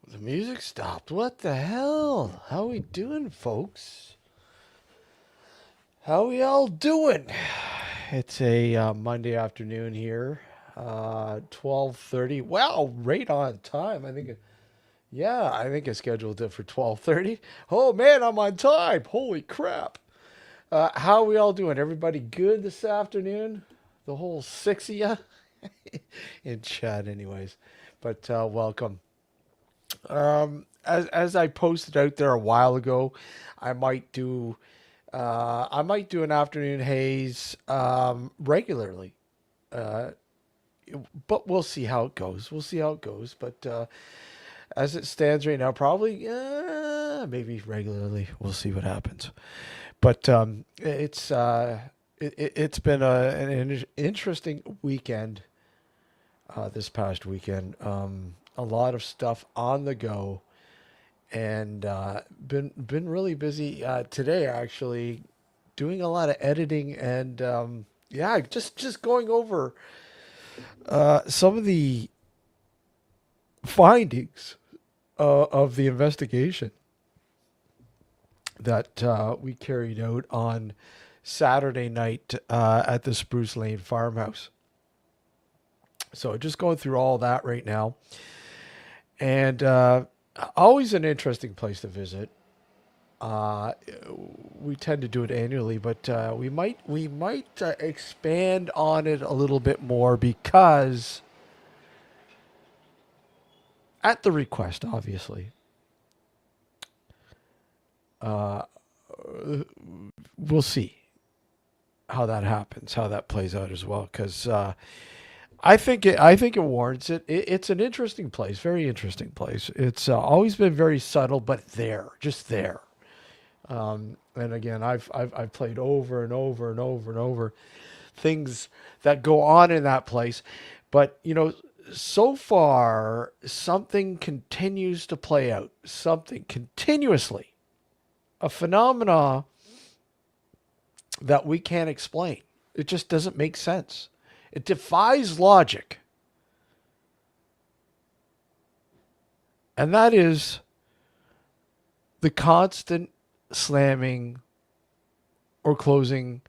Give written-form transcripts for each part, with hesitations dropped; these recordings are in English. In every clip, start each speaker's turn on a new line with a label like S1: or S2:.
S1: The music stopped. What the hell? How we doing, folks? How we all doing? It's a Monday afternoon here. 12:30. Wow, right on time. I think I scheduled it for 12:30. Oh man, I'm on time. Holy crap. How we all doing? Everybody good this afternoon? The whole six of you in chat anyways. But welcome. As I posted out there a while ago, I might do I might do an afternoon haze regularly, uh, but we'll see how it goes. We'll see how it goes. But as it stands right now, probably maybe regularly. We'll see what happens. But it's been an interesting weekend. This past weekend, a lot of stuff on the go and been really busy today actually doing a lot of editing and yeah, just going over some of the findings of the investigation that we carried out on Saturday night at the Spruce Lane farmhouse. So just going through all that right now, and always an interesting place to visit. Uh, we tend to do it annually, but we might expand on it a little bit more because, at the request, obviously, uh, we'll see how that happens, how that plays out as well. Because I think it warrants it. It's an interesting place, very interesting place. It's always been very subtle, but there, just there. And again, I've played over and over and over and over things that go on in that place. But, so far, something continues to play out, something continuously, a phenomena that we can't explain. It just doesn't make sense. It defies logic. And that is the constant slamming or closing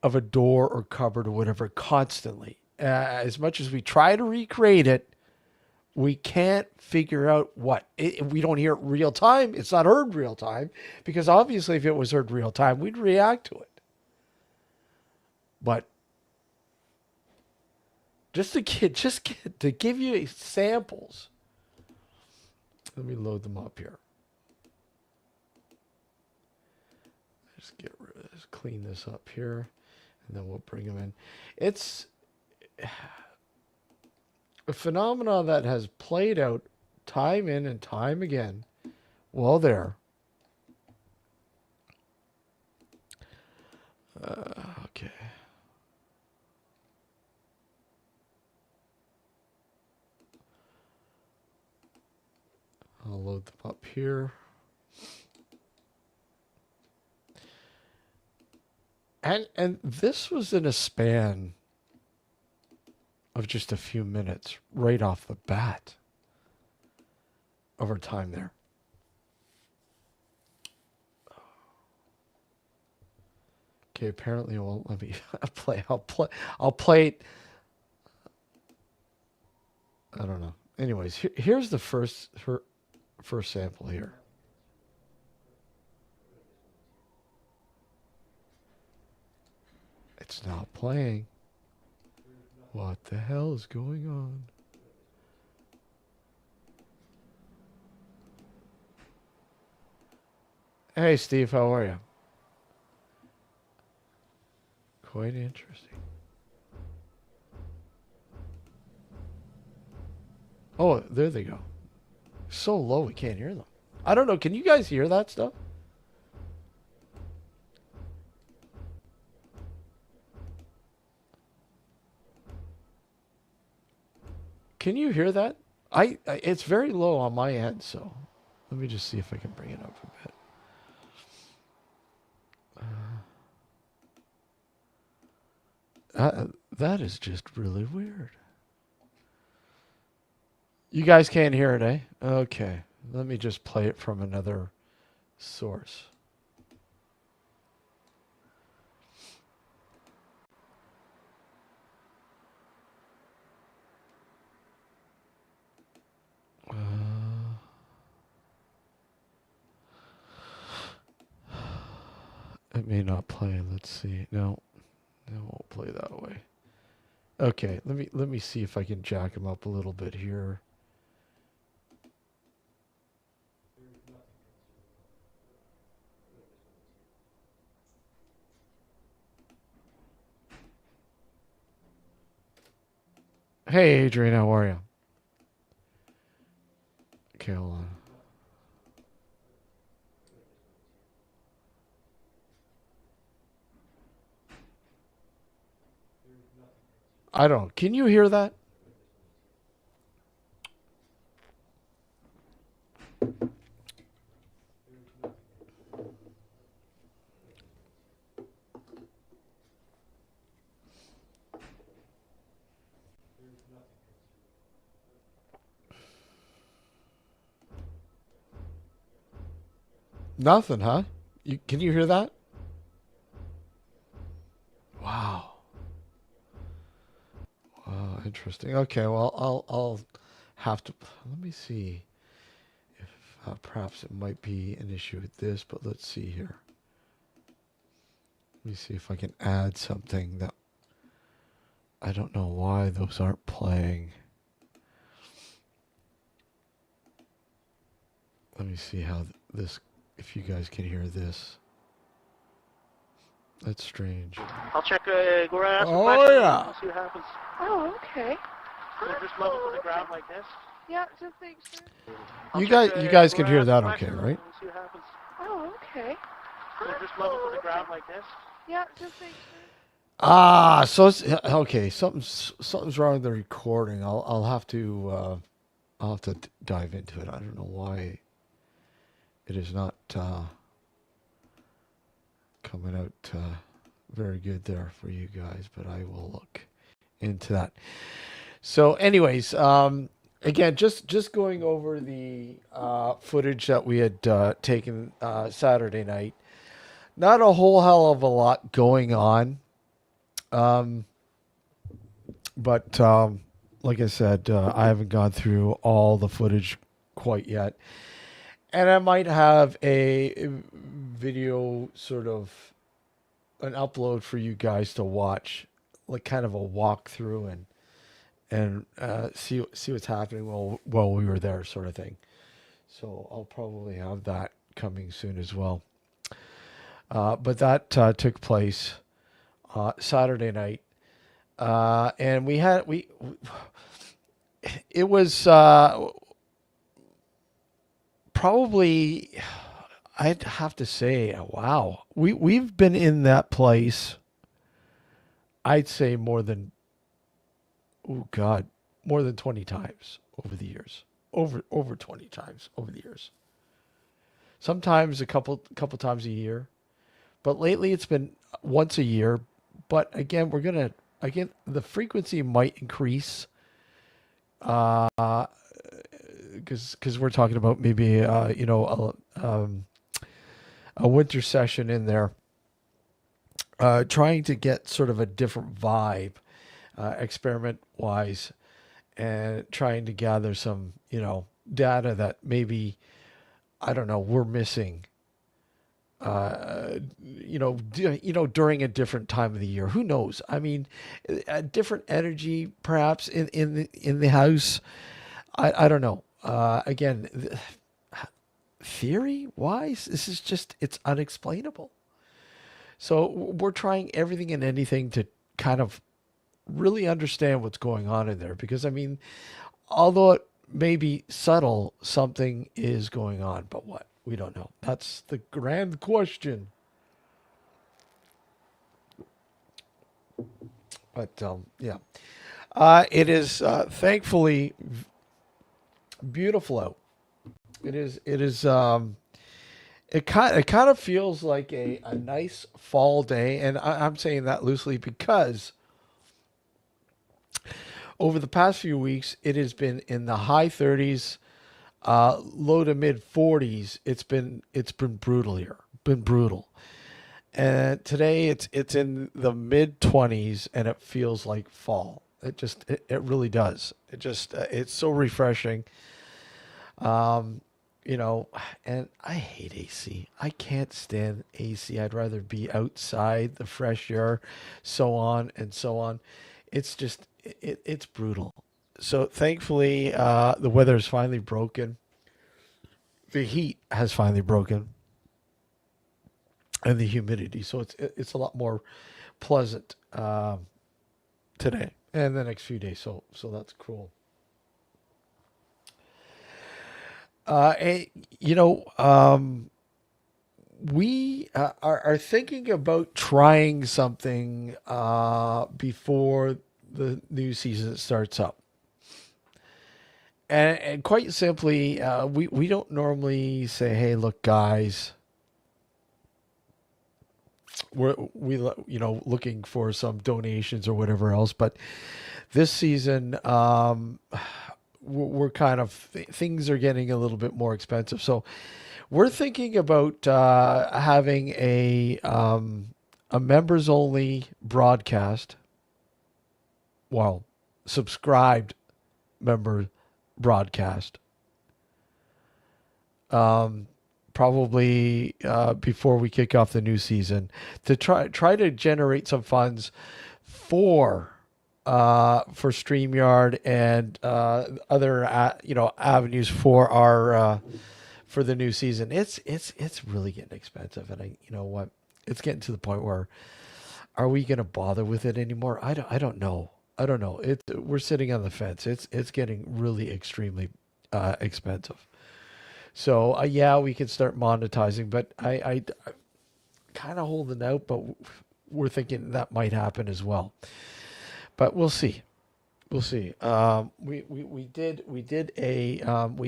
S1: of a door or cupboard or whatever constantly. As much as we try to recreate it, we can't figure out we don't hear it real time. It's not heard real time because obviously, if it was heard real time, we'd react to it. But to give you samples, let me load them up here. Let's clean this up here, and then we'll bring them in. It's a phenomenon that has played out time in and time again. Well, there. Okay. I'll load them up here. And this was in a span of just a few minutes right off the bat of our time there. Okay, apparently it won't let me play. I'll play it. I don't know. Anyways, here's the first sample here. It's not playing. What the hell is going on? Hey, Steve, how are you? Quite interesting. Oh, there they go. So low we can't hear them. I don't know. Can you guys hear that stuff? Can you hear that? It's very low on my end, so let me just see if I can bring it up a bit. That is just really weird. You guys can't hear it, eh? Okay, let me just play it from another source. It may not play. Let's see. No, it won't play that way. Okay, let me see if I can jack him up a little bit here. Hey, Adrian, how are you? Okay, hold on. I don't. Can you hear that? Nothing, huh? Can you hear that? Wow. Interesting. Okay, well, I'll have to. Let me see if perhaps it might be an issue with this, but let's see here. Let me see if I can add something that I don't know why those aren't playing. Let me see how this, if you guys can hear this. That's strange.
S2: I'll check, go around, ask a
S1: Oh,
S2: question,
S1: yeah.
S2: and see what happens.
S3: Oh, okay.
S2: So just level to the ground like this.
S3: Yeah, just make sure.
S2: I'll
S1: You
S2: check,
S1: guys
S2: go
S1: can
S2: around,
S1: hear
S2: ask a
S1: that
S2: question,
S1: okay, right?
S2: and see what happens.
S3: Oh, okay.
S2: So just level to the ground like this.
S3: Yeah, just make sure.
S1: Ah, so it's, okay. Something's wrong with the recording. I'll have to dive into it. I don't know why it is not coming out very good there for you guys, but I will look into that. So, anyways, again, just going over the footage that we had taken Saturday night. Not a whole hell of a lot going on, but like I said, I haven't gone through all the footage quite yet, and I might have a video sort of an upload for you guys to watch, like kind of a walkthrough and see what's happening while we were there, sort of thing. So I'll probably have that coming soon as well. But that took place Saturday night, and we it was probably, I'd have to say, wow, we've been in that place. I'd say more than, oh God, more than 20 times over the years. Over 20 times over the years. Sometimes a couple times a year, but lately it's been once a year. But again, the frequency might increase because we're talking about maybe a winter session in there, trying to get sort of a different vibe, experiment wise, and trying to gather some data that maybe, I don't know, we're missing. During a different time of the year. Who knows? I mean, a different energy perhaps in the house. I don't know. Again, theory wise, this is just, it's unexplainable. So we're trying everything and anything to kind of really understand what's going on in there, because I mean, although it may be subtle, something is going on, but what? We don't know. That's the grand question. But yeah, it is thankfully beautiful out. It is. It is. It kind of feels like a nice fall day, and I'm saying that loosely because over the past few weeks it has been in the high 30s, low to mid 40s. It's been brutal here. Been brutal. And today it's in the mid 20s and it feels like fall. It really does. It's so refreshing. Um, you know, and I hate AC. I can't stand AC. I'd rather be outside, the fresh air, so on and so on. It's brutal. So thankfully, the weather is finally broken. The heat has finally broken, and the humidity. So it's a lot more pleasant today and the next few days. So that's cool. And, you know, we are thinking about trying something before the new season starts up. And quite simply, we don't normally say, "Hey, look, guys, looking for some donations or whatever else." But this season, we're kind of things are getting a little bit more expensive, so we're thinking about having a members only broadcast. Well, subscribed member broadcast. Probably before we kick off the new season to try to generate some funds for for StreamYard and other avenues for our for the new season. It's really getting expensive, and you know what? It's getting to the point where are we going to bother with it anymore? I don't know. I don't know. We're sitting on the fence. It's getting really extremely expensive. So yeah, we can start monetizing, but I kind of holding out, but we're thinking that might happen as well. But we'll see. We'll see. We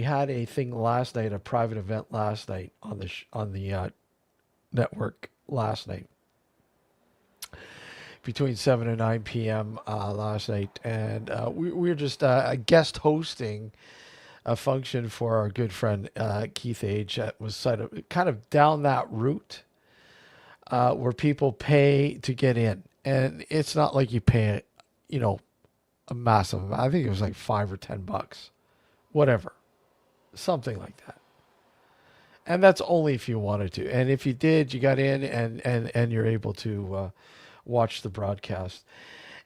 S1: had a thing last night, a private event last night on the network last night between 7 and 9 p.m. Last night, and we were just guest hosting a function for our good friend Keith Age that was kind of down that route where people pay to get in, and it's not like you pay, you know, a massive amount. I think it was like $5 or $10, whatever, something like that. And that's only if you wanted to. And if you did, you got in and you're able to watch the broadcast.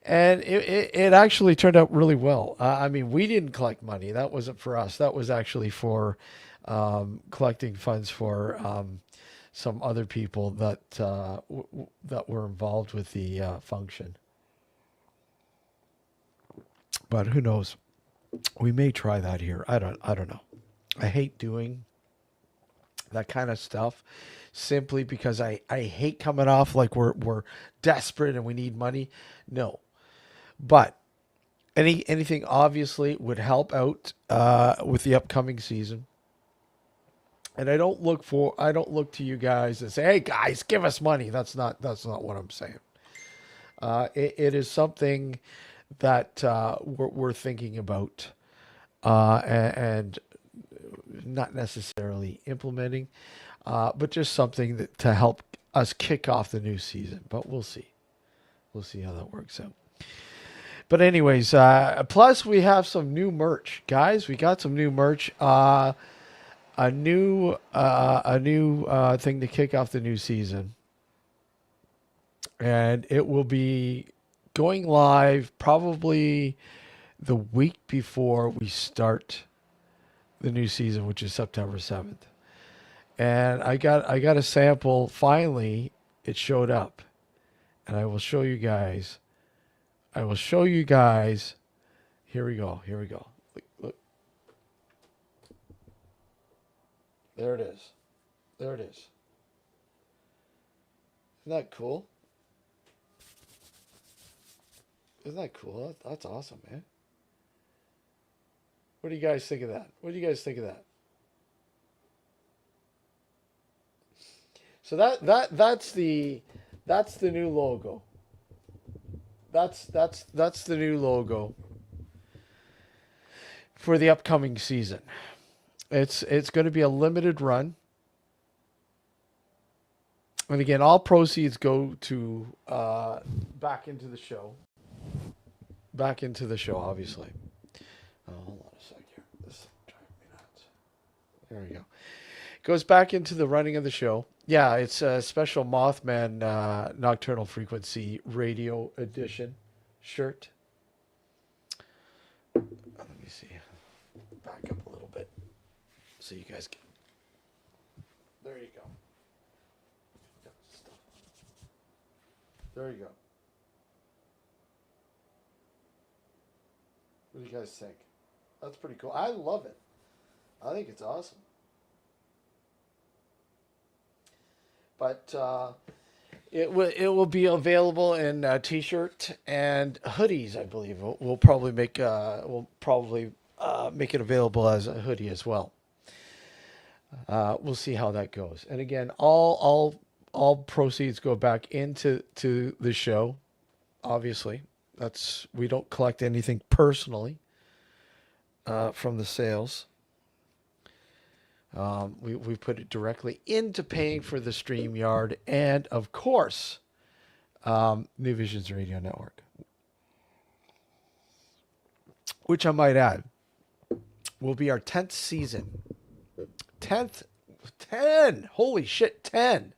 S1: And it actually turned out really well. I mean, we didn't collect money. That wasn't for us. That was actually for collecting funds for some other people that were involved with the function. But who knows? We may try that here. I don't know. I hate doing that kind of stuff simply because I hate coming off like we're desperate and we need money. No. But anything obviously would help out with the upcoming season. And I don't look to you guys and say, "Hey guys, give us money." That's not what I'm saying. It is something that we're thinking about and not necessarily implementing, but just something to help us kick off the new season. But we'll see. We'll see how that works out. But anyways, plus we have some new merch, guys. We got some new merch. A new thing to kick off the new season, and it will be going live probably the week before we start the new season, which is September 7th. And I got a sample. Finally, it showed up, and I will show you guys. I will show you guys. Here we go. Here we go. Look. There it is. There it is. Isn't that cool? Isn't that cool? That's awesome, man. What do you guys think of that? What do you guys think of that? So that's the new logo. That's the new logo for the upcoming season. It's going to be a limited run. And again, all proceeds go to back into the show. Back into the show, obviously. Oh, hold on a sec here. This is driving me nuts. There we go. Goes back into the running of the show. Yeah, it's a special Mothman Nocturnal Frequency Radio Edition shirt. Let me see. Back up a little bit so you guys can. There you go. There you go. What do you guys think? That's pretty cool. I love it. I think it's awesome. But it will be available in t-shirt and hoodies. I believe we'll probably make make it available as a hoodie as well. We'll see how that goes. And again, all proceeds go back into the show. Obviously, we don't collect anything personally from the sales. We put it directly into paying for the StreamYard and, of course, New Visions Radio Network. Which I might add will be our 10th season. 10! Holy shit, 10!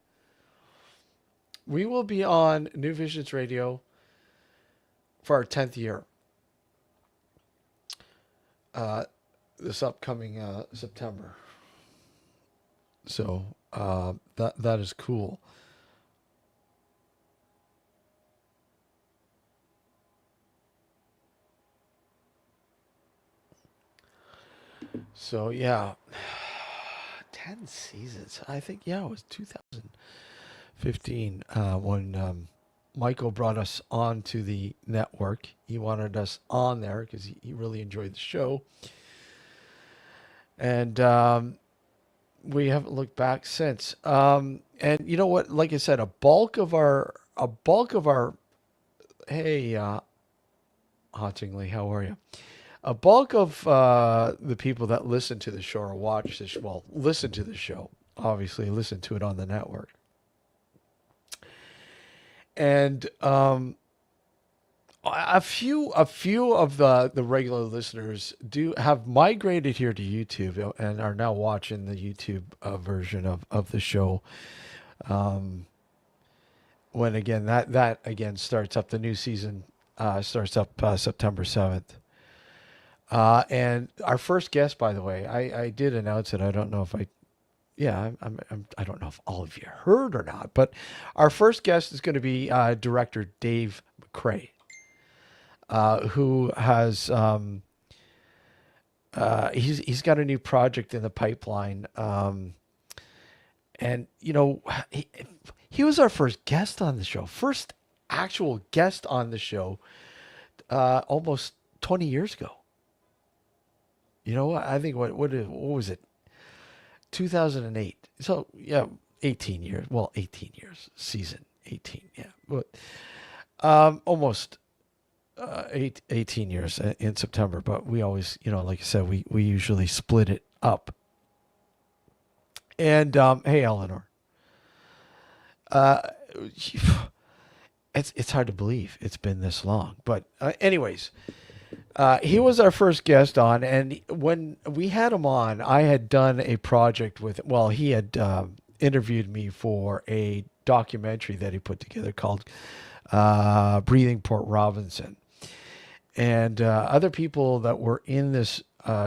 S1: We will be on New Visions Radio for our 10th year. This upcoming September. So that is cool. So yeah, 10 seasons. I think it was 2015 when Michael brought us onto the network. He wanted us on there because he really enjoyed the show, and we haven't looked back since. And you know what? Like I said, a bulk of our hey, Hottingly, how are you? A bulk of the people that listen to the show or watch this, listen to the show, obviously listen to it on the network. And a few of the regular listeners have migrated here to YouTube and are now watching the YouTube version of the show. When again that again starts up, the new season starts up September 7th. And our first guest, by the way, I did announce it. I don't know if I don't know if all of you heard or not, but our first guest is going to be director Dave McCrae, who has he's got a new project in the pipeline, and you know he was our first guest on the show, first actual guest on the show, almost 20 years ago. You know, I think what was it? 2008. So yeah, 18 years. Well, 18 years. Season 18. Yeah, but almost 18 years in September. But we always, like I said, we usually split it up. And hey, Eleanor. It's hard to believe it's been this long. But anyways. He was our first guest on, and when we had him on, I had done a project he had interviewed me for a documentary that he put together called Breathing Port Robinson. And other people that were in this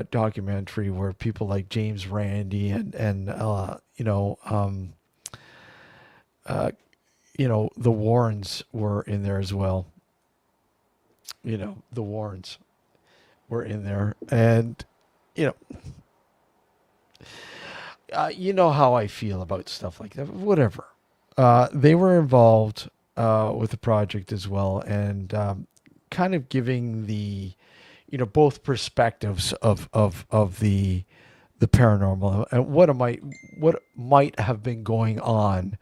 S1: documentary were people like James Randi and the Warrens were in there as well. The Warrens were in there, and you know how I feel about stuff like that. Whatever, they were involved with the project as well, and kind of giving the both perspectives of the paranormal and what might have been going on,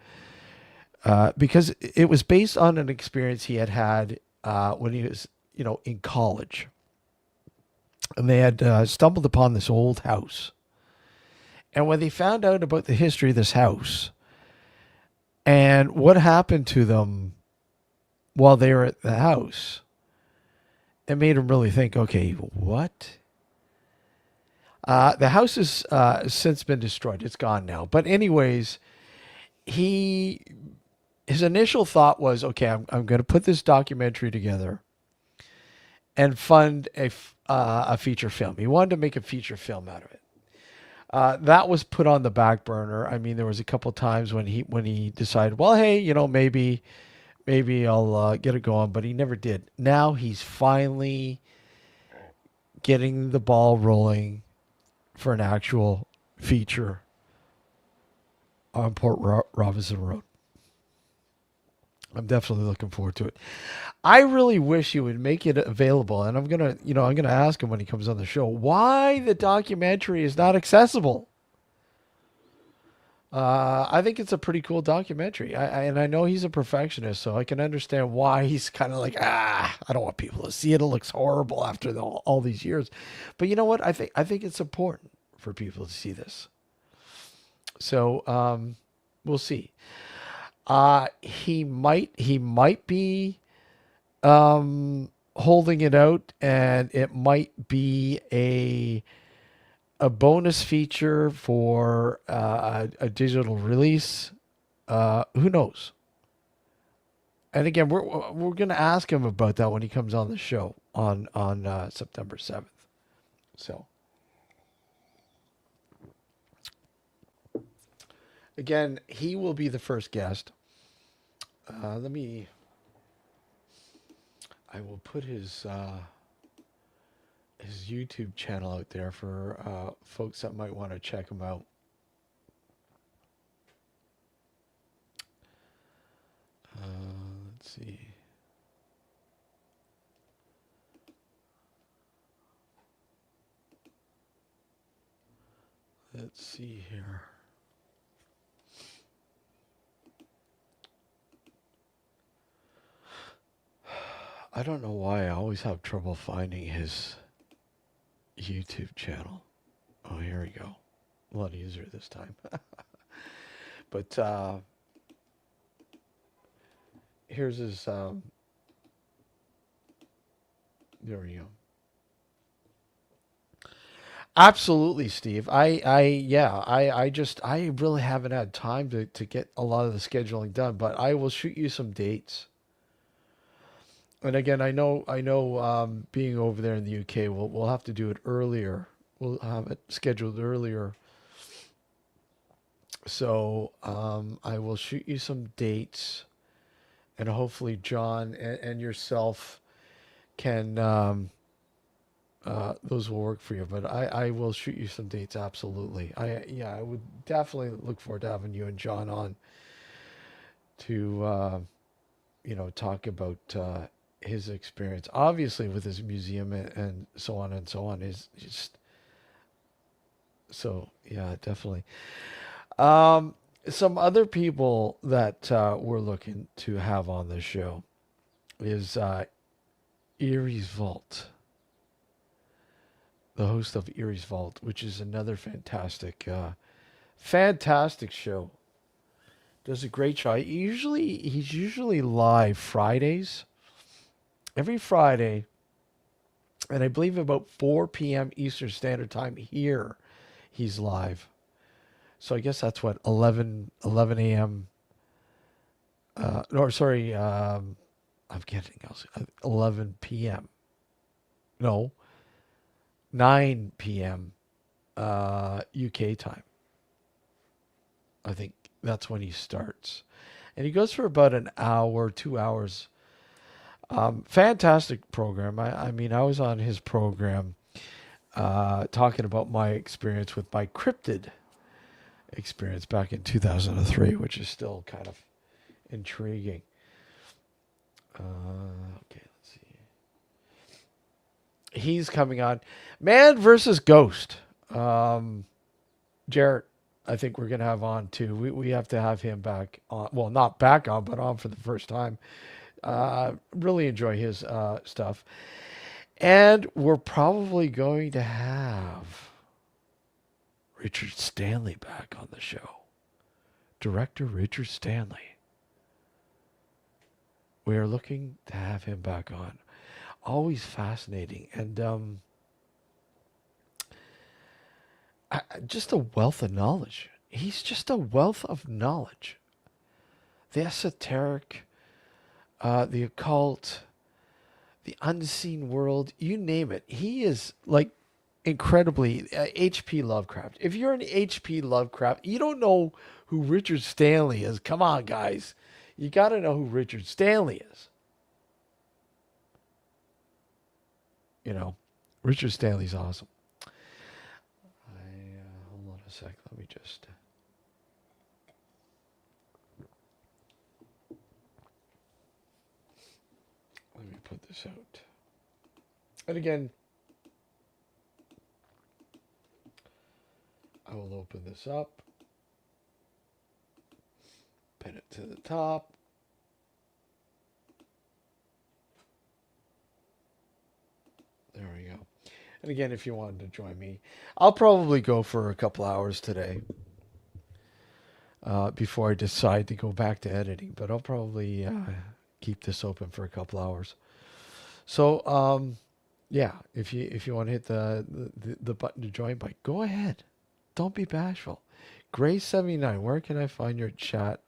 S1: because it was based on an experience he had when he was in college. And they had stumbled upon this old house And when they found out about the history of this house and what happened to them while they were at the house, it made them really think, okay, what? The house has since been destroyed. It's gone now. But anyways, his initial thought was, okay, I'm going to put this documentary together and fund a feature film. He wanted to make a feature film out of it. That was put on the back burner. I mean, there was a couple times when he decided, well, hey, maybe I'll get it going, but he never did. Now he's finally getting the ball rolling for an actual feature on Port Robinson Road. I'm definitely looking forward to it. I really wish you would make it available, and I'm gonna ask him when he comes on the show why the documentary is not accessible. I think it's a pretty cool documentary. And I know he's a perfectionist, so I can understand why he's kind of like, I don't want people to see it. It looks horrible after all these years. But you know what? I think it's important for people to see this. So we'll see. He might be holding it out, and it might be a bonus feature for a digital release. Who knows? And again, we're going to ask him about that when he comes on the show on September 7th. So again, he will be the first guest. I will put his YouTube channel out there for folks that might want to check him out. Let's see. Let's see here. I don't know why I always have trouble finding his YouTube channel. Oh, here we go. A lot easier this time. But here's his. There we go. Absolutely, Steve. I really haven't had time to get a lot of the scheduling done, but I will shoot you some dates. And again, I know, being over there in the UK, we'll have to do it earlier. We'll have it scheduled earlier. So I will shoot you some dates, and hopefully John and yourself can those will work for you. But I will shoot you some dates. Absolutely. I would definitely look forward to having you and John on to talk about his experience, obviously with his museum and so on and so on, is just so, yeah, definitely. Some other people that we're looking to have on the show is Erie's Vault, the host of Erie's Vault, which is another fantastic show. Does a great show. He's usually live Fridays. Every Friday, and I believe about 4 p.m. Eastern Standard Time here, he's live. So I guess that's what, 11 a.m. No, sorry, I'm getting else. 11 p.m. No, 9 p.m. UK time. I think that's when he starts. And he goes for about an hour, 2 hours. Fantastic program. I mean, I was on his program talking about my experience with my cryptid experience back in 2003, which is still kind of intriguing. Okay, let's see. He's coming on. Man versus Ghost. Jarrett, I think we're going to have on too. We have to have him back on. Well, not back on, but on for the first time. Really enjoy his stuff. And we're probably going to have Richard Stanley back on the show. Director Richard Stanley. We are looking to have him back on. Always fascinating. And just a wealth of knowledge. He's just a wealth of knowledge. The esoteric, the occult, the unseen world, you name it. He is like incredibly H.P. Lovecraft. If you're an H.P. Lovecraft, you don't know who Richard Stanley is. Come on, guys. You got to know who Richard Stanley is. You know, Richard Stanley's awesome. Hold on a sec. Let me just. Let me put this out. And again, I will open this up. Pin it to the top. There we go. And again, if you wanted to join me, I'll probably go for a couple hours today before I decide to go back to editing. But I'll probably keep this open for a couple hours. So, yeah, if you want to hit the button to join, by go ahead. Don't be bashful. Gray79, where can I find your chat?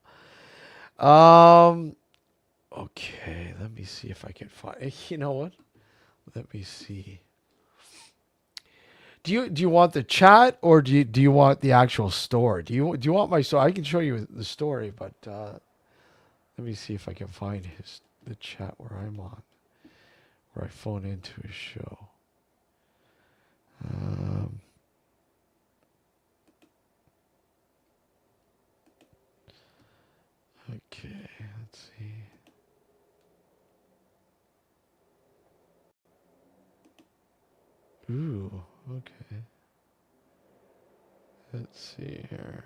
S1: Okay, let me see if I can find. You know what? Let me see. Do you want the chat or do you want the actual store? Do you want my story? I can show you the story, but let me see if I can find the chat where I'm on, where I phone into his show. Okay, let's see. Ooh, okay. Let's see here.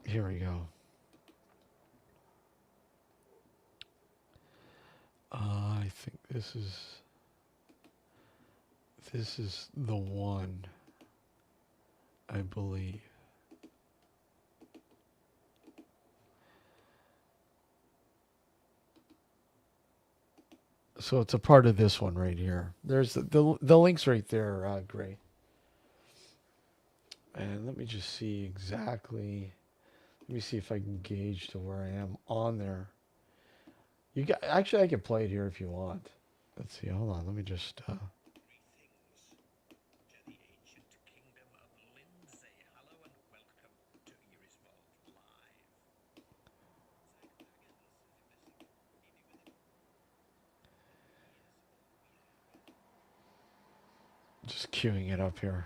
S1: Here we go. I think this is the one, I believe. So it's a part of this one right here. There's the link's right there, Gray. And let me just see exactly. Let me see if I can gauge to where I am on there. You got actually I can play it here if you want. Let's see. Hold on. Let me just. Just queuing it up here.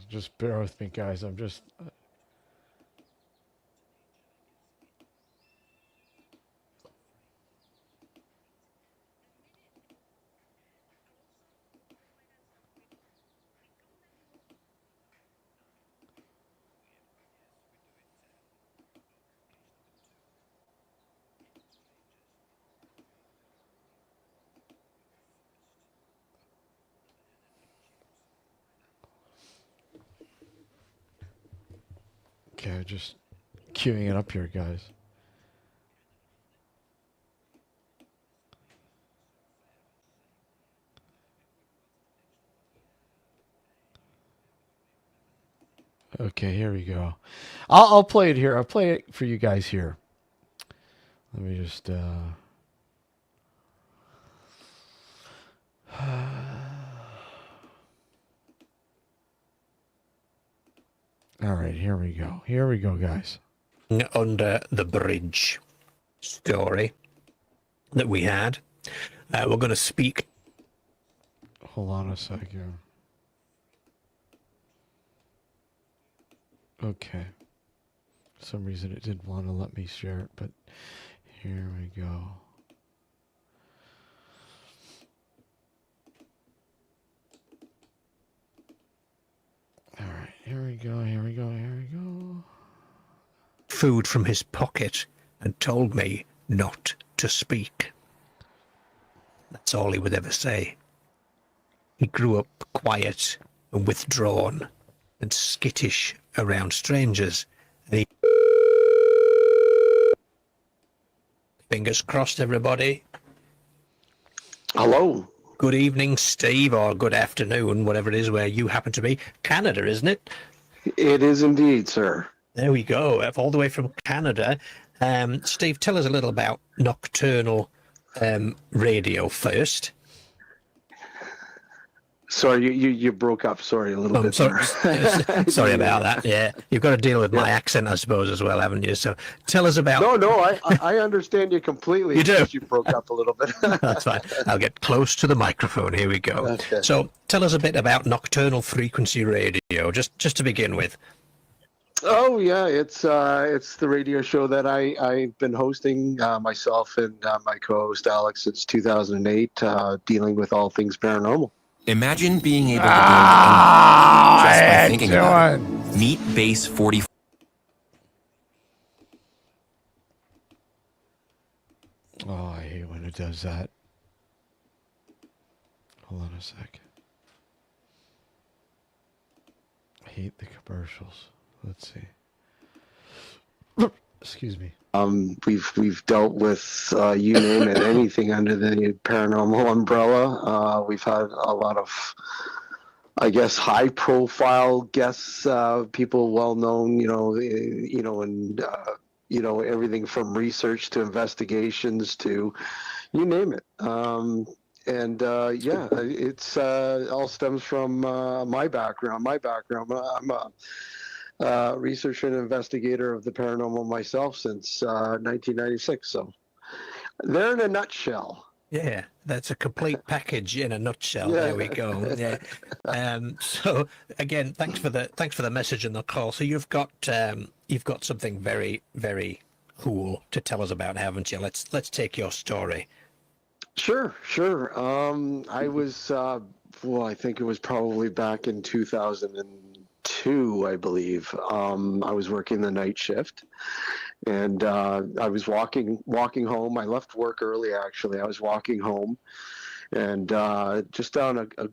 S1: Just bear with me, guys. I'm just. Okay, just queuing it up here, guys. Okay, here we go. I'll play it here. I'll play it for you guys here. Let me just. All right, here we go. Here we go, guys.
S4: Under the bridge story that we had. We're going to speak.
S1: Hold on a second. Okay. For some reason it didn't want to let me share it, but here we go. All right, here we go.
S4: Food from his pocket and told me not to speak. That's all he would ever say. He grew up quiet and withdrawn and skittish around strangers. And he... Fingers crossed, everybody.
S5: Hello.
S4: Good evening, Steve, or good afternoon, whatever it is where you happen to be. Canada, isn't it?
S5: It is indeed, sir.
S4: There we go, all the way from Canada. Steve, tell us a little about nocturnal radio first.
S5: Sorry, you broke up. Sorry, a little bit.
S4: Sorry, sorry about that. Yeah, you've got to deal with my accent, I suppose, as well, haven't you? So tell us about...
S5: No, I understand you completely.
S4: You do?
S5: You broke up a little bit.
S4: That's fine. I'll get close to the microphone. Here we go.
S5: Okay.
S4: So tell us a bit about nocturnal frequency radio, just to begin with.
S5: Oh yeah, it's the radio show that I've been hosting myself and my co-host Alex since 2008, dealing with all things paranormal.
S6: Imagine being able to build anything just by thinking about it. Meet Base 44.
S1: Oh, I hate when it does that. Hold on a second. I hate the commercials. Let's see. Excuse me.
S5: We've dealt with you name it, anything under the paranormal umbrella. We've had a lot of, I guess, high profile guests, people well known, and everything from research to investigations to you name it. It's all stems from my background. I'm a researcher and investigator of the paranormal myself since 1996. So they're in a nutshell.
S4: Yeah, that's a complete package in a nutshell.
S5: Yeah.
S4: There we go. Yeah. So again, thanks for the message and the call. So you've got something very, very cool to tell us about, haven't you? Let's take your story.
S5: Sure. I was, I think it was probably back in 2002, I believe. I was working the night shift, and I was walking home. I left work early, actually. I was walking home, and just down a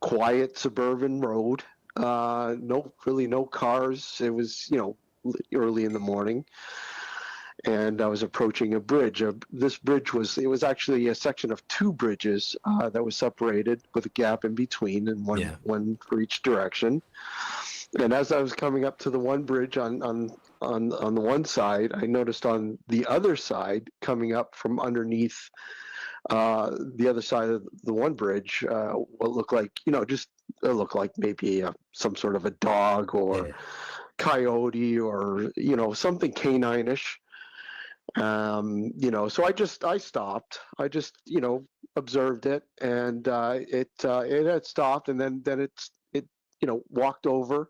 S5: quiet suburban road. No cars. It was early in the morning. And I was approaching a bridge. This bridge was actually a section of two bridges that was separated with a gap in between, and one for each direction. And as I was coming up to the one bridge on the one side, I noticed on the other side, coming up from underneath the other side of the one bridge, what looked like maybe some sort of a dog or coyote or something canine-ish. So I stopped. I just observed it, and it had stopped, and then it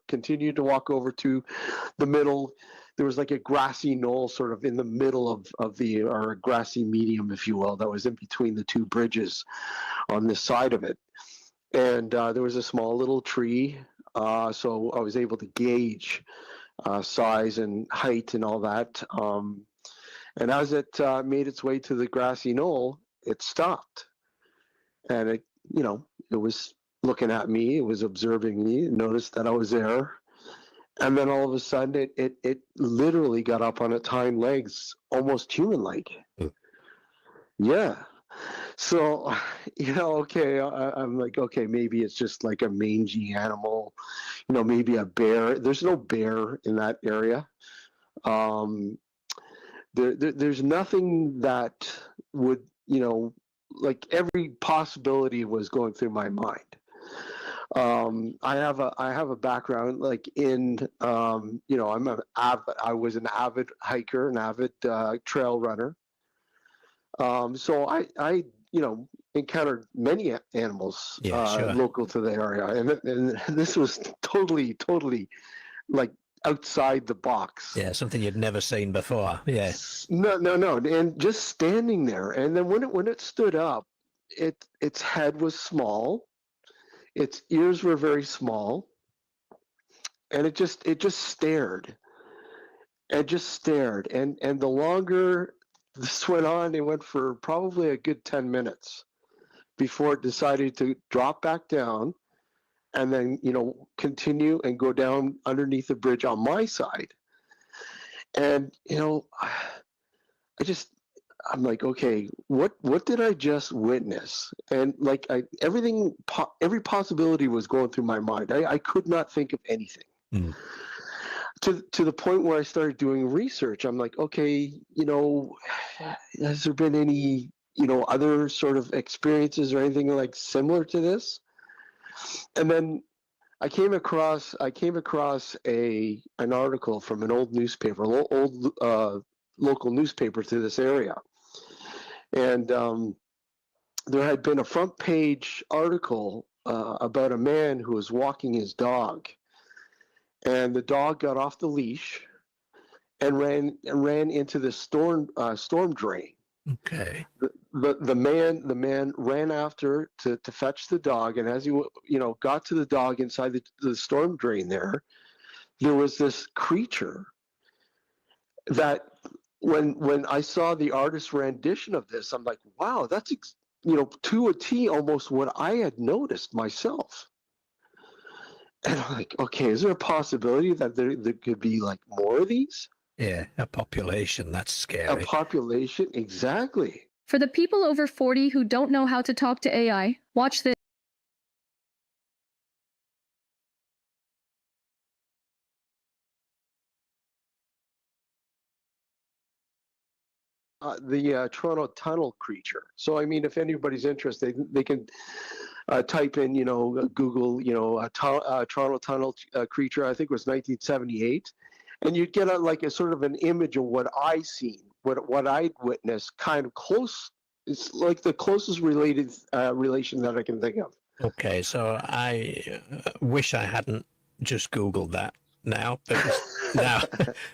S5: continued to walk over to the middle. There was like a grassy knoll sort of in the middle of the, or a grassy medium, if you will, that was in between the two bridges on this side of it. And there was a small little tree, so I was able to gauge size and height and all that. And as it made its way to the grassy knoll, it stopped. And it was looking at me, it was observing me, and noticed that I was there. And then all of a sudden, it literally got up on its hind legs, almost human-like. Yeah. So, okay, I'm like, okay, maybe it's just like a mangy animal, maybe a bear. There's no bear in that area. There's nothing that would, like every possibility was going through my mind. I have a background like in, I was an avid hiker, an avid trail runner. So I encountered many animals local to the area, and this was totally like outside the box.
S4: Yeah, something you'd never seen before. Yeah.
S5: No, and just standing there. And then when it stood up, its head was small, its ears were very small, and it just stared. It just stared. And the longer this went on, it went for probably a good 10 minutes before it decided to drop back down and then, continue and go down underneath the bridge on my side. And, I'm like, okay, what did I just witness? And like every possibility was going through my mind. I could not think of anything.
S4: Mm.
S5: To the point where I started doing research. I'm like, okay, has there been any, other sort of experiences or anything like similar to this? And then I came across an article from an old newspaper, old local newspaper to this area, and there had been a front page article about a man who was walking his dog, and the dog got off the leash and ran into the storm drain.
S4: Okay.
S5: The man ran after to fetch the dog, and as he got to the dog inside the storm drain, there was this creature that when I saw the artist's rendition of this, I'm like, wow, that's to a T almost what I had noticed myself. And I'm like, okay, is there a possibility that there could be like more of these?
S4: Yeah, a population. That's scary.
S5: A population, exactly.
S7: For the people over 40 who don't know how to talk to AI, watch this.
S5: The Toronto Tunnel creature. So, I mean, if anybody's interested, they can type in, Google, Toronto Tunnel creature. I think it was 1978, and you'd get a sort of an image of what I seen, what I'd witnessed, kind of close. It's like the closest relation that I can think of.
S4: Okay, so I wish I hadn't just Googled that now, because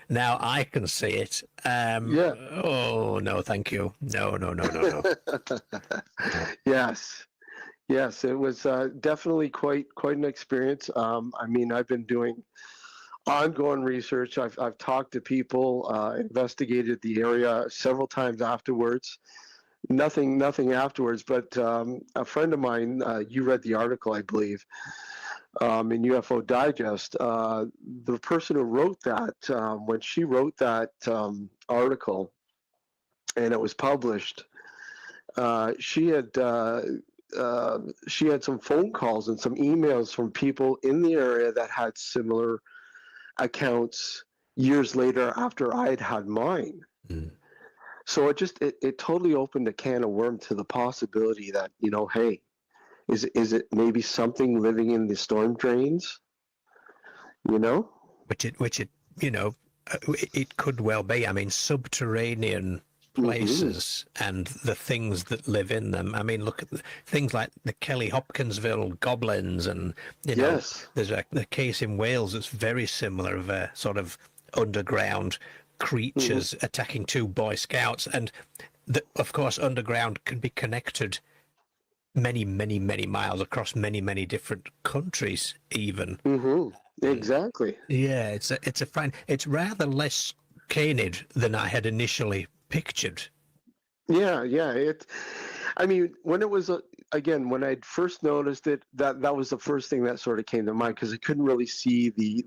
S4: now I can see it.
S5: Yeah.
S4: Oh no, thank you. No.
S5: Yes, it was definitely quite an experience. I mean, I've been doing ongoing research. I've talked to people, investigated the area several times afterwards. Nothing afterwards, but a friend of mine, you read the article, I believe, in UFO Digest. The person who wrote that, when she wrote that article, and it was published, she had some phone calls and some emails from people in the area that had similar accounts years later after I had mine.
S4: Mm.
S5: So it totally opened a can of worms to the possibility that, hey, is it maybe something living in the storm drains?
S4: Which it it could well be. I mean, subterranean places and the things that live in them. I mean, look at things like the Kelly Hopkinsville goblins, and
S5: Yes.
S4: there's a case in Wales that's very similar of a sort of underground creatures attacking two Boy Scouts, and of course underground can be connected many miles across many different countries even.
S5: Exactly.
S4: Yeah, it's rather less canid than I had initially pictured.
S5: Yeah. I mean, when it was again, when I first noticed it, that was the first thing that sort of came to mind, because I couldn't really see the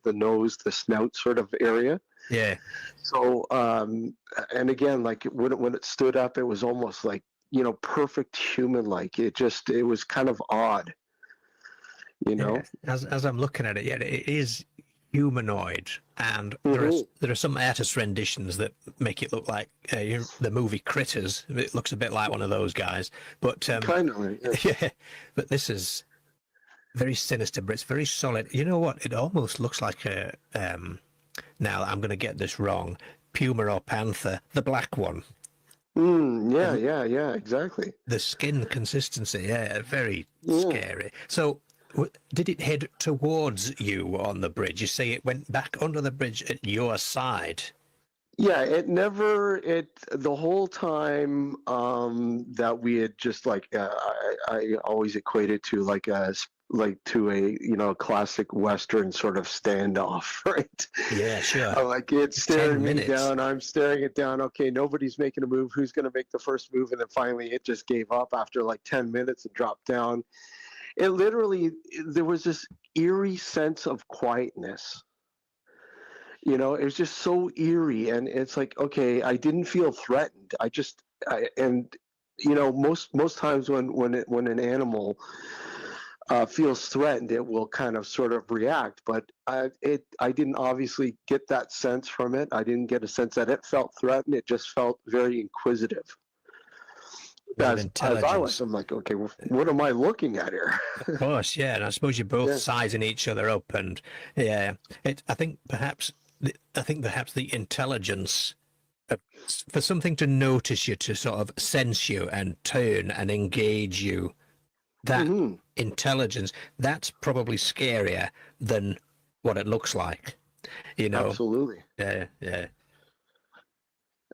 S5: nose, the snout sort of area.
S4: Yeah.
S5: So, and again, like when it stood up, it was almost like, perfect human-like. It was kind of odd,
S4: Yeah. As I'm looking at it, yeah, it is humanoid, and there are some artist renditions that make it look like the movie Critters. It looks a bit like one of those guys, but
S5: kind of.
S4: yeah. But this is very sinister, but it's very solid. You know what? It almost looks like a now I'm going to get this wrong. Puma or panther, the black one.
S5: Yeah, exactly.
S4: The skin consistency, yeah, very scary. So Did it head towards you on the bridge? You say it went back under the bridge at your side.
S5: Yeah, it the whole time that we had just like I always equated to like like to a classic Western sort of standoff, right?
S4: Yeah, sure.
S5: Like it's
S4: 10
S5: staring me
S4: minutes.
S5: down, I'm staring it down. Okay, nobody's making a move. Who's going to make the first move? And then finally, it just gave up after like 10 minutes and dropped down. It literally, there was this eerie sense of quietness. It was just so eerie, and it's like, okay, I didn't feel threatened. And most times when an animal feels threatened, it will kind of sort of react. But I didn't obviously get that sense from it. I didn't get a sense that it felt threatened. It just felt very inquisitive. As I was, I'm like, okay, well, what am I looking at here?
S4: Of course, yeah, and I suppose you're both
S5: Yeah.
S4: sizing each other up, and yeah, I think perhaps the intelligence for something to notice you, to sort of sense you and turn and engage you, that
S5: Mhm.
S4: intelligence, that's probably scarier than what it looks like.
S5: Absolutely.
S4: Yeah.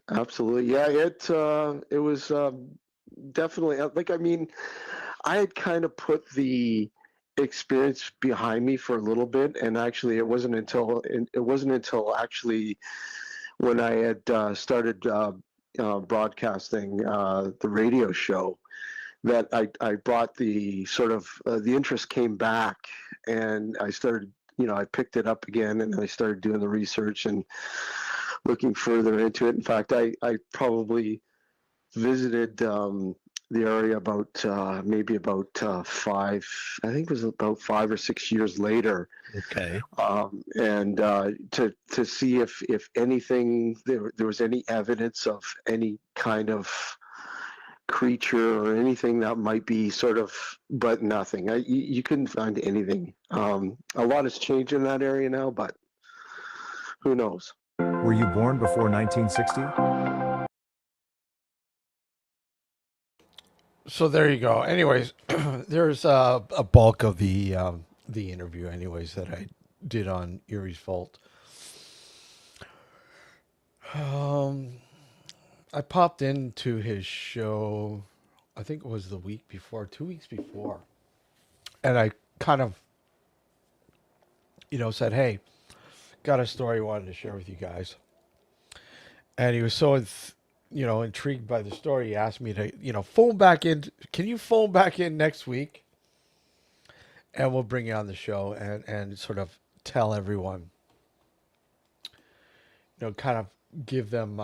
S5: Absolutely. Yeah, it was definitely like, I mean, I had kind of put the experience behind me for a little bit, and actually it wasn't until actually when I had started broadcasting the radio show that I brought the sort of the interest came back, and I started, I picked it up again, and I started doing the research and looking further into it. In fact, I probably visited the area about maybe about I think it was about 5 or 6 years later,
S4: Okay.
S5: and to see if anything there was any evidence of any kind of creature or anything that might be sort of, but nothing. You couldn't find anything. A lot has changed in that area now, but who knows?
S8: Were you born before 1960?
S1: So there you go. Anyways, there's a bulk of the interview, anyways, that I did on Erie's Vault. I popped into his show, I think it was the week before, 2 weeks before, and I kind of, said, "Hey, got a story I wanted to share with you guys." And he was so, intrigued by the story. He asked me to, phone back in. Can you phone back in next week? And we'll bring you on the show and sort of tell everyone, kind of give them,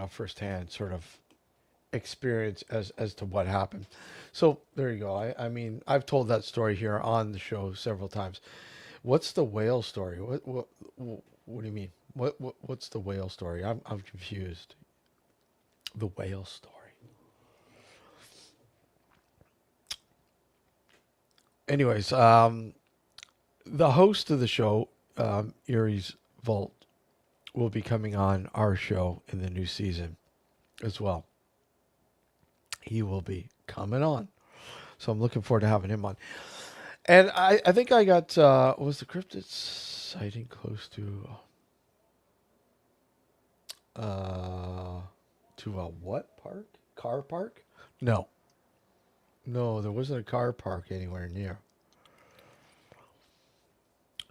S1: firsthand sort of experience as to what happened. So there you go. I mean, I've told that story here on the show several times. What's the whale story? What do you mean? What's the whale story? I'm confused. The whale story. Anyways, the host of the show, Erie's Vault, will be coming on our show in the new season as well. He will be coming on. So I'm looking forward to having him on. And I think I got, was the cryptid sighting close to a what park? Car park? No. No, there wasn't a car park anywhere near.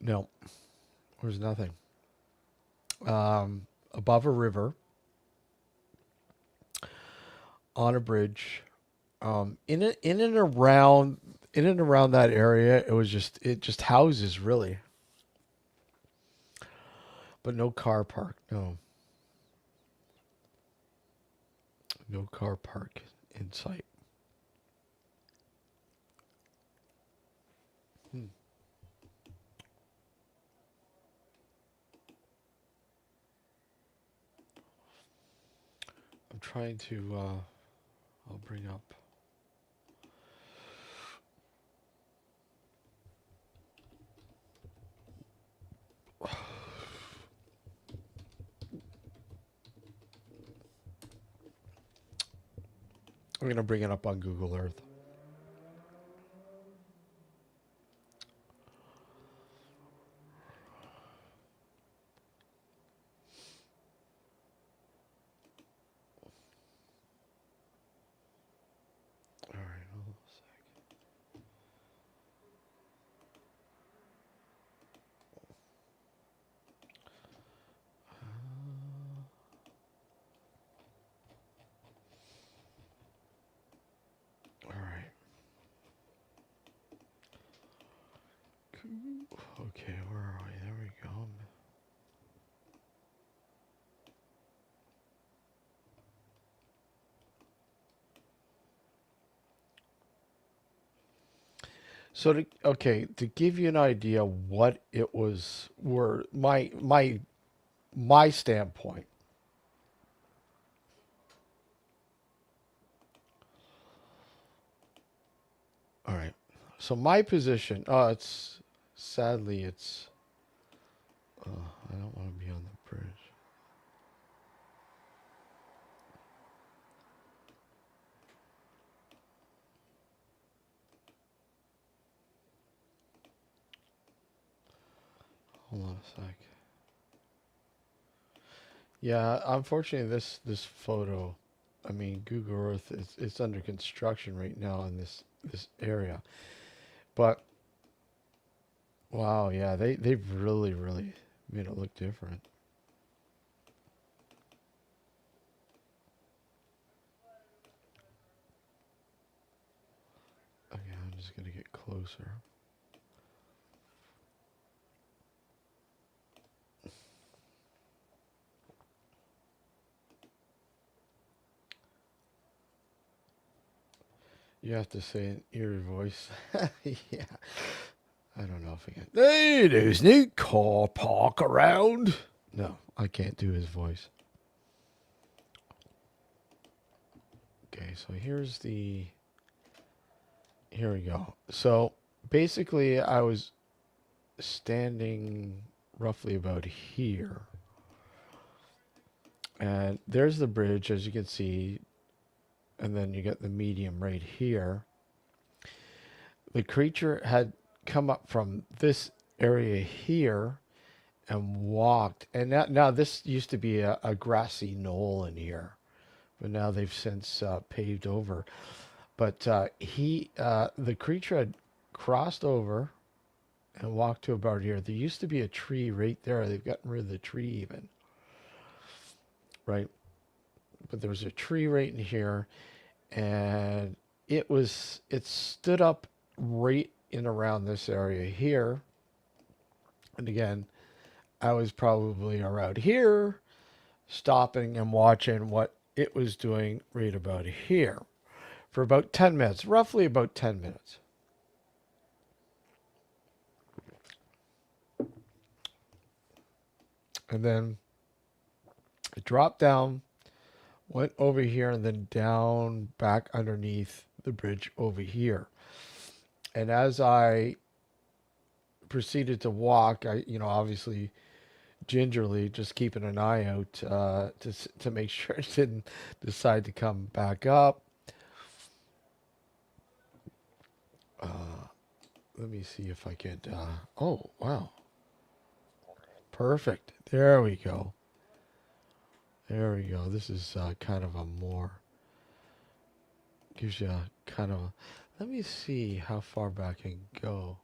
S1: No, there was nothing. Above a river, on a bridge, in and around that area, it just houses really, but no car park. No car park in sight. I'm trying to. I'll bring up. I'm gonna bring it up on Google Earth. Okay, where are we? There we go. So to give you an idea what it was, were my standpoint. All right. So my position. Oh, it's sadly it's. I don't want to be on the bridge. Hold on a sec. Yeah, unfortunately, this photo, I mean, Google Earth, it's under construction right now in this area. But wow, yeah, they've really made it look different. Okay, I'm just gonna get closer. You have to say an eerie voice. Yeah. I don't know if I can. Hey, there's no car park around. No, I can't do his voice. Okay, so here's the. Here we go. So basically, I was standing roughly about here. And there's the bridge, as you can see. And then you get the medium right here. The creature had come up from this area here and walked. And now this used to be a grassy knoll in here, but now they've since paved over. But the creature had crossed over and walked to about here. There used to be a tree right there. They've gotten rid of the tree even, right? But there was a tree right in here, and it stood up right in around this area here. And again, I was probably around here, stopping and watching what it was doing right about here for about 10 minutes, roughly about 10 minutes. And then it dropped down, went over here, and then down back underneath the bridge over here. And as I proceeded to walk, I, obviously gingerly just keeping an eye out to make sure it didn't decide to come back up. Let me see if I could. Oh, wow. Perfect. There we go. There we go. This is kind of a more. Gives you a kind of. Let me see how far back I can go.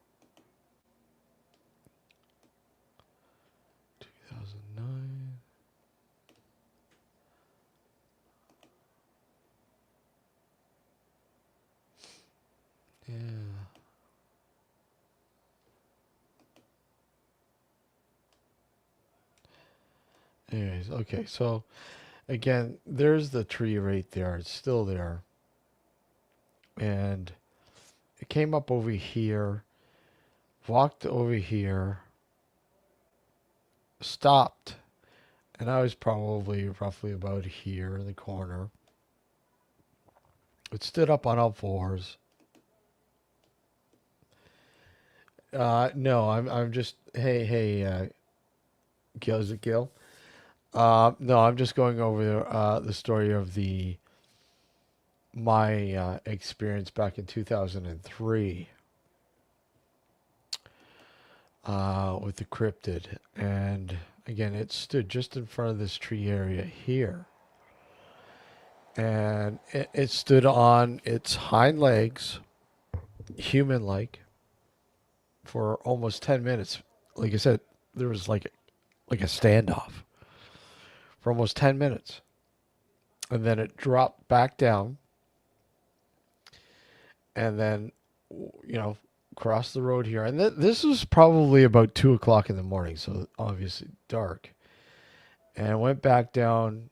S1: 2009. Yeah. Anyways, okay, so again, there's the tree right there. It's still there. And it came up over here, walked over here, stopped, and I was probably roughly about here in the corner. It stood up on all fours. No, I'm just hey, Gil, is it Gil? No, I'm just going over the story of my experience back in 2003 with the cryptid, and again, it stood just in front of this tree area here, and it stood on its hind legs, human-like, for almost 10 minutes. Like I said, there was like a standoff for almost 10 minutes. And then it dropped back down. And then, crossed the road here, and this was probably about 2 o'clock in the morning, so obviously dark. And I went back down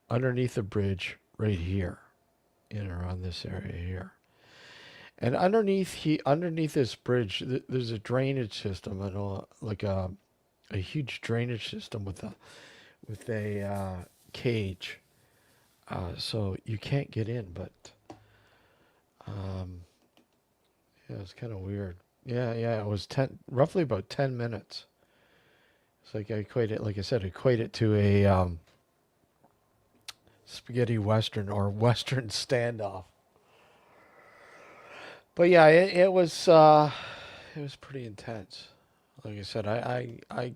S1: underneath the bridge right here, in and around this area here. And underneath this bridge, there's a drainage system, like a huge drainage system with a cage. So you can't get in, but yeah, it's kind of weird. Yeah, it was roughly about 10 minutes. It's like like I said, equate it to a spaghetti western or western standoff. But yeah, it was pretty intense. Like I said, I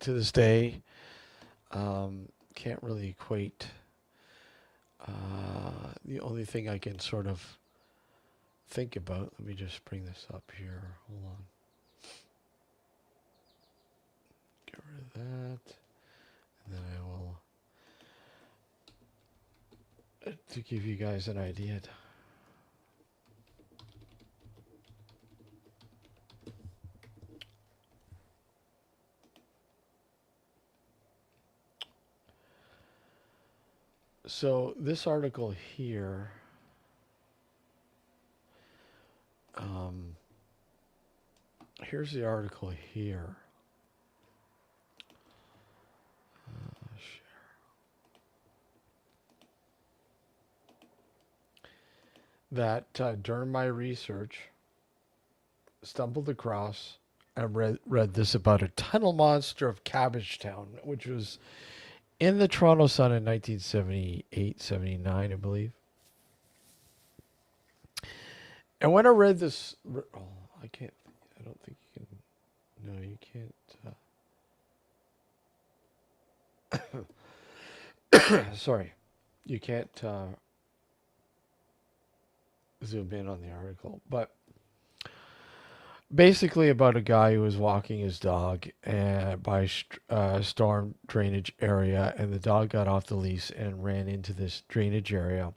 S1: to this day can't really equate. The only thing I can sort of think about. Let me just bring this up here. Hold on. Get rid of that, and then I will to give you guys an idea. So this article here, here's the article here. Share. That during my research, stumbled across and read this about a tunnel monster of Cabbagetown, which was in the Toronto Sun in 1978, 79, I believe. And when I read this, I don't think you can, no, you can't, sorry, you can't zoom in on the article, but basically about a guy who was walking his dog by a storm drainage area, and the dog got off the leash and ran into this drainage area.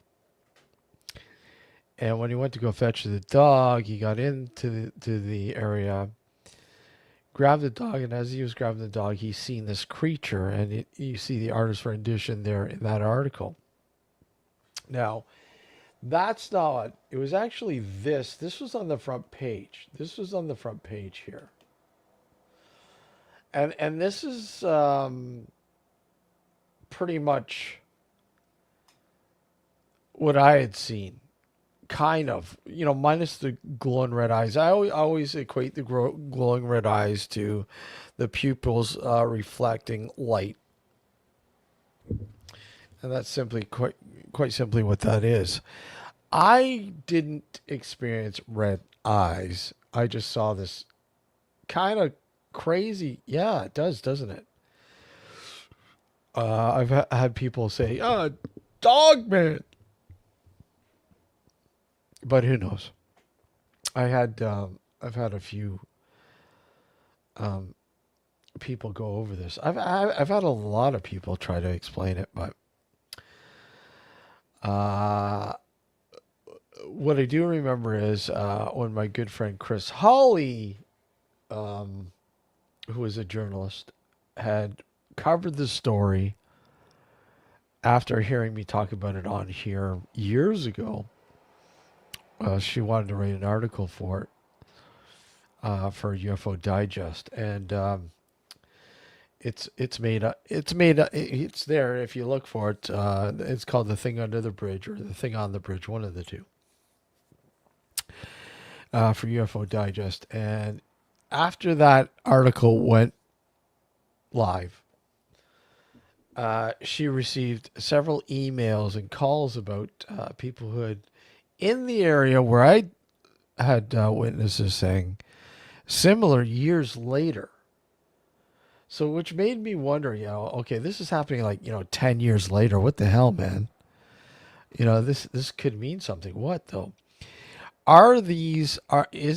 S1: And when he went to go fetch the dog, he got into the area, grabbed the dog, and as he was grabbing the dog, he seen this creature, and you see the artist's rendition there in that article. Now, that's not. It was actually this. This was on the front page. This was on the front page here. And this is pretty much what I had seen. Kind of, minus the glowing red eyes. I always equate the glowing red eyes to the pupils reflecting light. And that's simply quite simply what that is. I didn't experience red eyes. I just saw this kind of crazy. Yeah, it does, doesn't it? I've had people say, dog man. But who knows? I've had a few people go over this. I've had a lot of people try to explain it, but what I do remember is when my good friend Chris Hawley, who is a journalist, had covered the story after hearing me talk about it on here years ago. She wanted to write an article for it, for UFO Digest, and it's made up. It's there if you look for it. It's called The Thing Under the Bridge or The Thing on the Bridge, one of the two. For UFO Digest, and after that article went live, she received several emails and calls about people who had in the area where I had witnesses saying similar years later. So, which made me wonder, okay, this is happening 10 years later. What the hell, man? This could mean something. What though? Is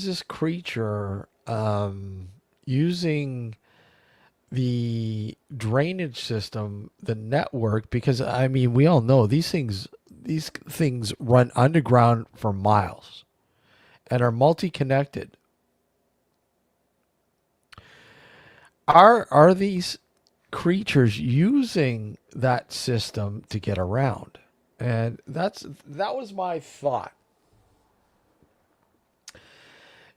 S1: this creature using the drainage system, the network? Because we all know these things run underground for miles and are multi-connected are these creatures using that system to get around? And that was my thought,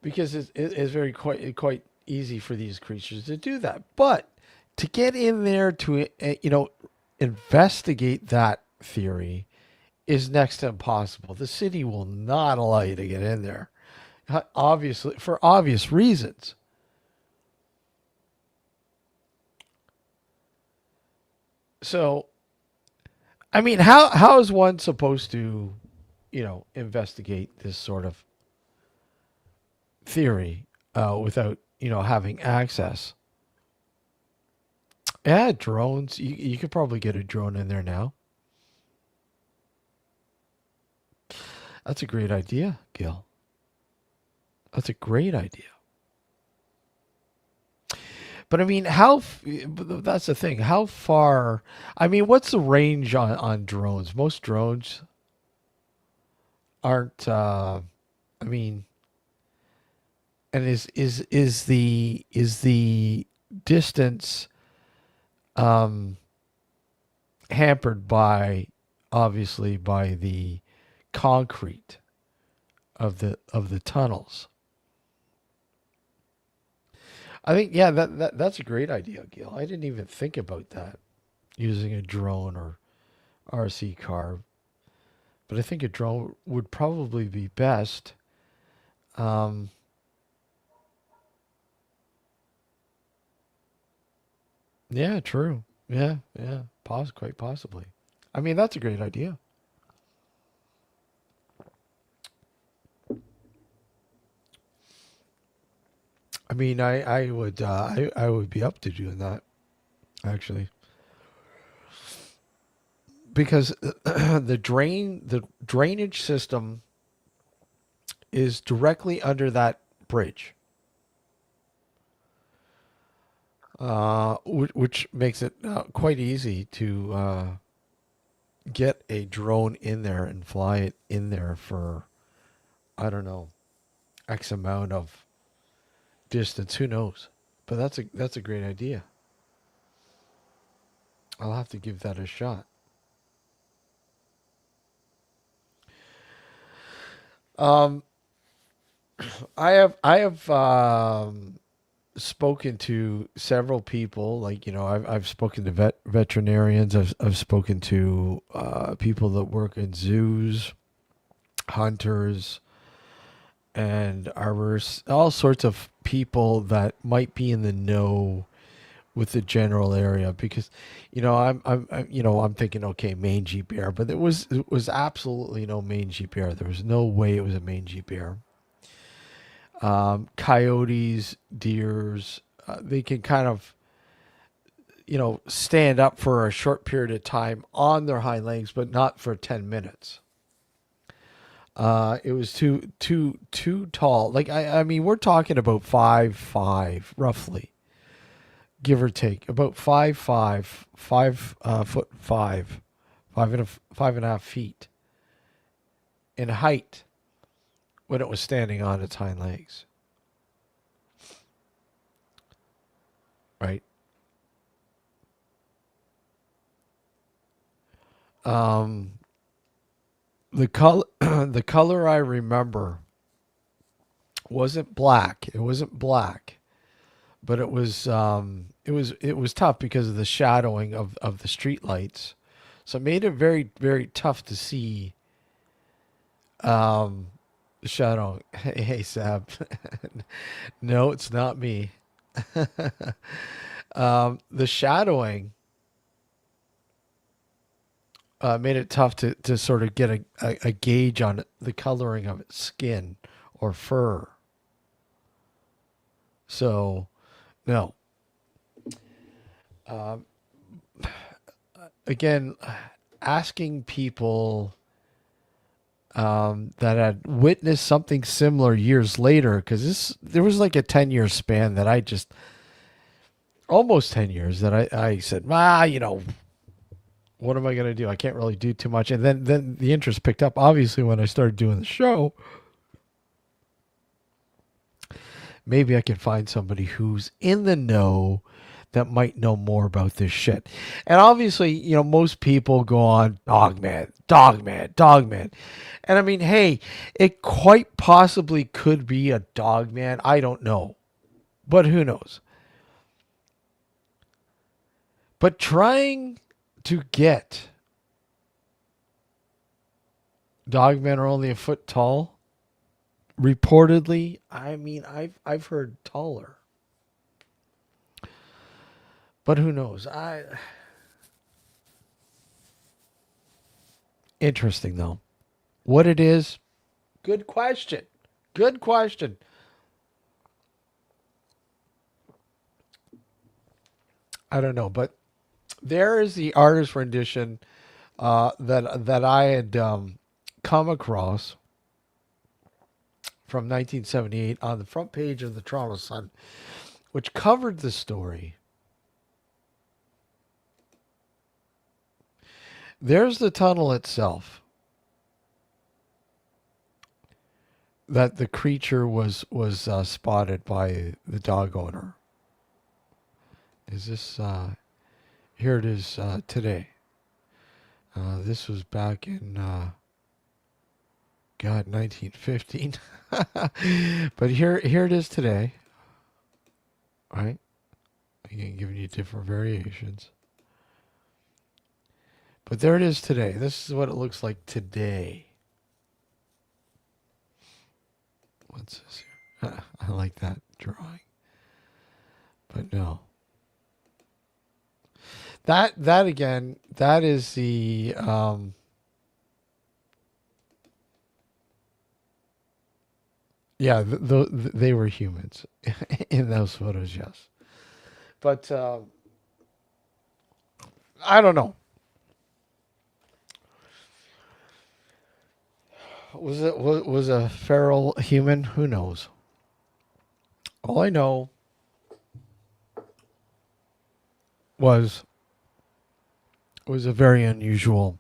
S1: because it's very quite easy for these creatures to do that. But to get in there to investigate that theory is next to impossible. The city will not allow you to get in there, obviously, for obvious reasons. So, I mean, how is one supposed to, investigate this sort of theory without having access? Yeah, drones. You could probably get a drone in there now. That's a great idea, Gil. That's a great idea. But I mean, that's the thing. How far? I mean, what's the range on drones? Most drones aren't. I mean, and is the distance hampered by, obviously, by the concrete of the tunnels? I think, yeah, that's a great idea, Gil. I didn't even think about that, using a drone or RC car, but I think a drone would probably be best. Um, yeah, true. Yeah, yeah, quite possibly. I mean, that's a great idea. I mean, I would be up to doing that, actually, because the drainage system is directly under that bridge, which makes it quite easy to get a drone in there and fly it in there for, I don't know, X amount of distance. Who knows? But that's a great idea. I'll have to give that a shot. Um, I have spoken to several people. Like, I've spoken to veterinarians. I've spoken to people that work in zoos, hunters, and arborists. All sorts of people that might be in the know with the general area, because I'm thinking, okay, mangy bear, but it was absolutely no mangy bear. There was no way it was a mangy bear. Coyotes, deers, they can kind of stand up for a short period of time on their hind legs, but not for 10 minutes. It was too tall. Like, I mean, we're talking about 5'5", roughly, give or take, about 5'5", 5 foot 5, 5.5 feet in height when it was standing on its hind legs. Right. Um, the color, the color I remember wasn't black. It wasn't black, but it was tough because of the shadowing of the street lights. So it made it very, very tough to see the shadow. Hey, Sab. No, it's not me. The shadowing made it tough to sort of get a gauge on the coloring of its skin or fur. So, no. Again, asking people that had witnessed something similar years later, because there was like a 10-year span that I just, almost 10 years, that I said, what am I going to do? I can't really do too much. And then the interest picked up, obviously, when I started doing the show. Maybe I can find somebody who's in the know, that might know more about this shit. And obviously, most people go on Dogman, Dogman, Dogman. And I mean, hey, it quite possibly could be a Dogman. I don't know. But who knows? But trying to get Dogmen are only a foot tall, reportedly, I mean, I've heard taller. But who knows? Interesting though. What it is? Good question. Good question. I don't know, but there is the artist rendition that I had come across from 1978 on the front page of the Toronto Sun, which covered the story. There's the tunnel itself that the creature was spotted by the dog owner. Is this here it is today. This was back in God 1915. But here it is today. Right? Again, giving you different variations. But there it is today. This is what it looks like today. What's this here? I like that drawing. But no. That again, that is the yeah, they were humans in those photos, yes. But I don't know. Was a feral human? Who knows? All I know was a very unusual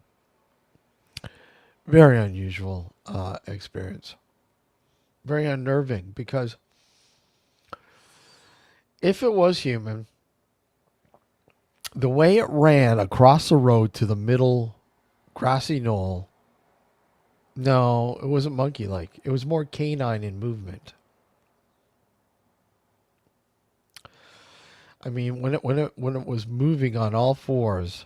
S1: experience. Very unnerving, because if it was human, the way it ran across the road to the middle grassy knoll, no, it wasn't monkey-like. It was more canine in movement. I mean, when it was moving on all fours,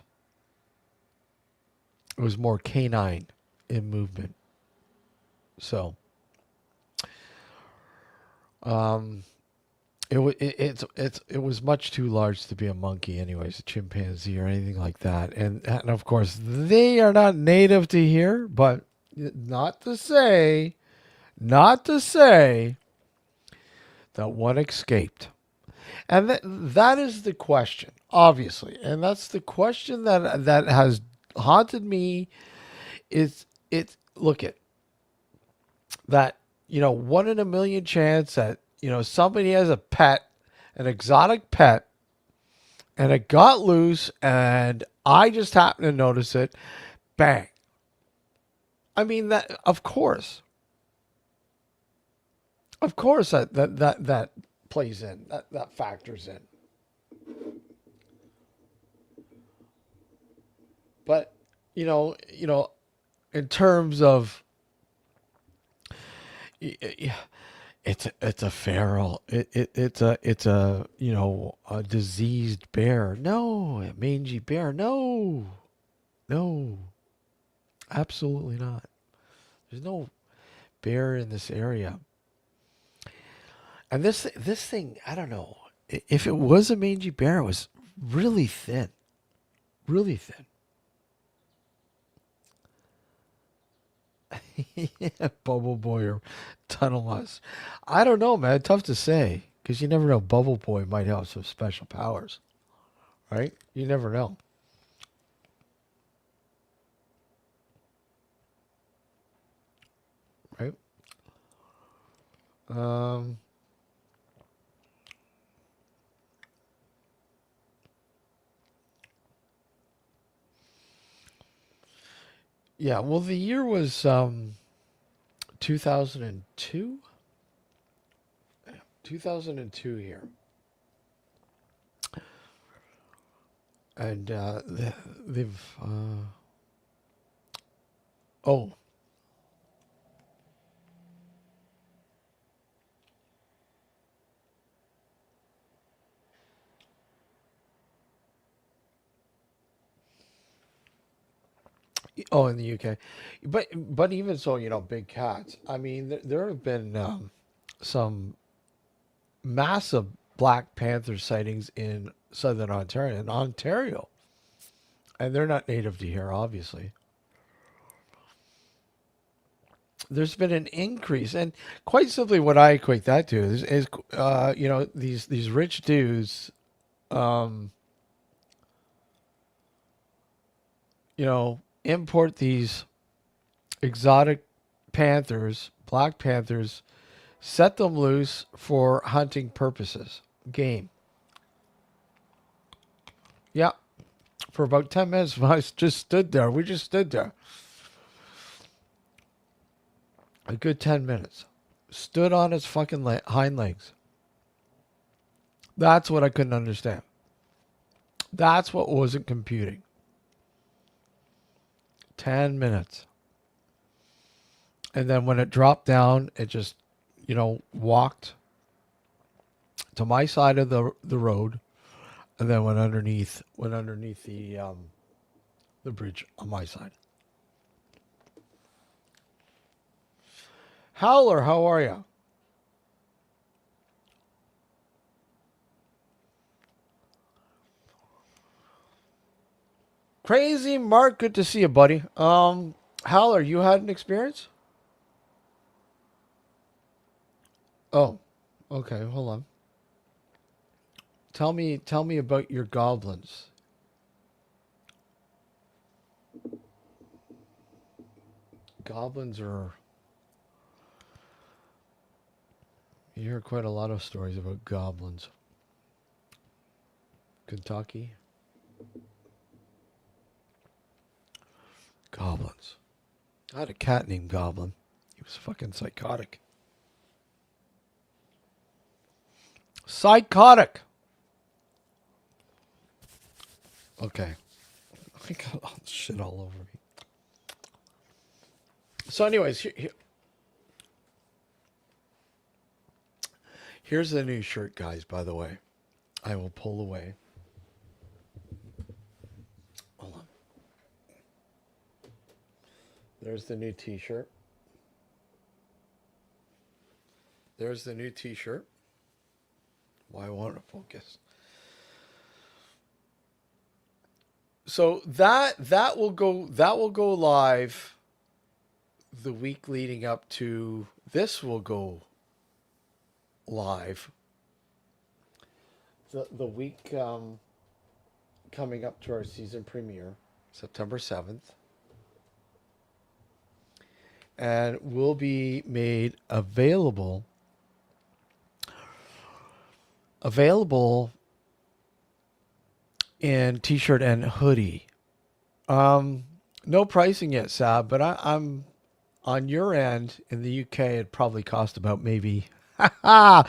S1: it was more canine in movement. So, it was much too large to be a monkey, anyways, a chimpanzee or anything like that. And of course, they are not native to here, but not to say that one escaped. And that is the question, obviously. And that's the question that has haunted me. Look at that, 1 in a million chance that, somebody has a pet, an exotic pet, and it got loose and I just happened to notice it. Bang. I mean, that, of course that plays in, that factors in. But, in terms of, it's a feral, it's a a diseased bear. No, a mangy bear. No, absolutely not. There's no bear in this area. And this thing, I don't know. If it was a mangy bear, it was really thin. Really thin. Yeah, Bubble Boy or Tunnel Mouse. I don't know, man. Tough to say. Because you never know. Bubble Boy might have some special powers. Right? You never know. Right? Yeah, well, the year was 2002. 2002 here. and they've oh. Oh, in the UK, but even so, big cats. I mean, there have been some massive Black Panther sightings in southern Ontario, and they're not native to here, obviously. There's been an increase, and quite simply, what I equate that to is these rich dudes, um, import these exotic panthers, Black Panthers, set them loose for hunting purposes, game. Yeah, for about 10 minutes, I just stood there. We just stood there. A good 10 minutes. Stood on its fucking hind legs. That's what I couldn't understand. That's what wasn't computing. 10 minutes. And then when it dropped down, it just, walked to my side of the road, and then went underneath the bridge on my side. Howler, how are you? Crazy Mark, good to see you, buddy. Howler, you had an experience? Oh, okay, hold on. Tell me about your goblins. Goblins are. You hear quite a lot of stories about goblins. Kentucky. Goblins. I had a cat named Goblin. He was fucking psychotic. Psychotic. Okay. I got all this shit all over me. So, anyways, here's the new shirt, guys, by the way. I will pull away. Hold on. There's the new t-shirt. There's the new t-shirt. Why won't it focus? So that will go live the week leading up to this will go live the week coming up to our season premiere, September 7th, and will be made available in t-shirt and hoodie. No pricing yet, Sab, but I'm on your end in the UK. It probably cost about maybe $15,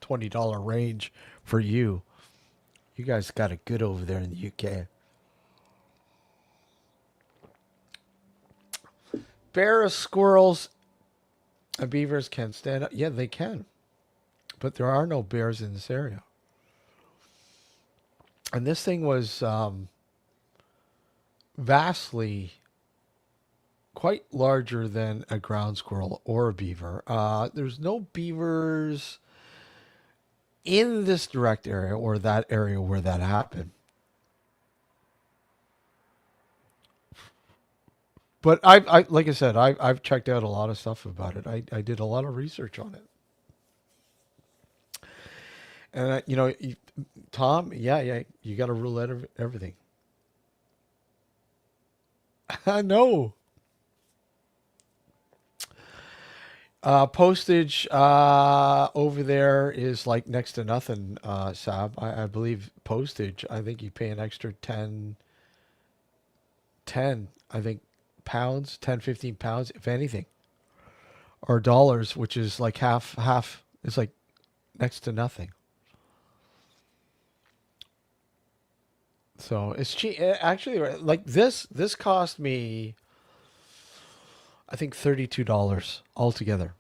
S1: $20 range for you. You guys got it good over there in the UK. Bears, squirrels, and beavers can stand up. Yeah, they can. But there are no bears in this area. And this thing was vastly quite larger than a ground squirrel or a beaver. There's no beavers in this direct area or that area where that happened. But I like I said, I've checked out a lot of stuff about it. I did a lot of research on it. And Tom, yeah, you got to rule out everything. I know. Postage over there is like next to nothing, Sab. I believe postage, I think you pay an extra 10, I think, pounds, 10, 15 pounds, if anything. Or dollars, which is like half. It's like next to nothing. So it's cheap. Actually, like this cost me, I think $32 altogether.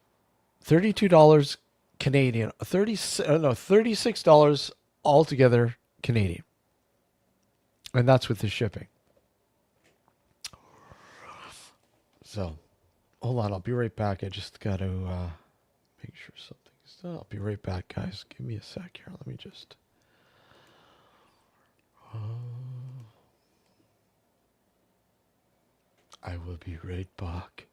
S1: $32 Canadian. 30 no, $36 altogether Canadian. And that's with the shipping. So, hold on, I'll be right back. I just got to make sure something's done. I'll be right back, guys. Give me a sec here. Let me just I will be right back.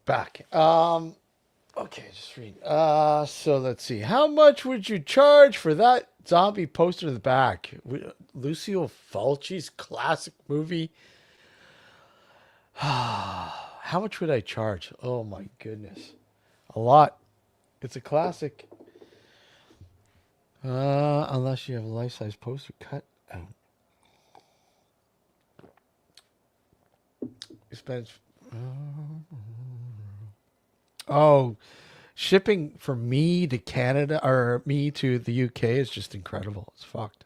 S1: Back. Okay, just read. So let's see. How much would you charge for that zombie poster in the back? Lucio Fulci's classic movie. How much would I charge? Oh my goodness. A lot. It's a classic. Unless you have a life-size poster cut out. Expense. Oh, shipping from me to Canada or me to the UK is just incredible. It's fucked.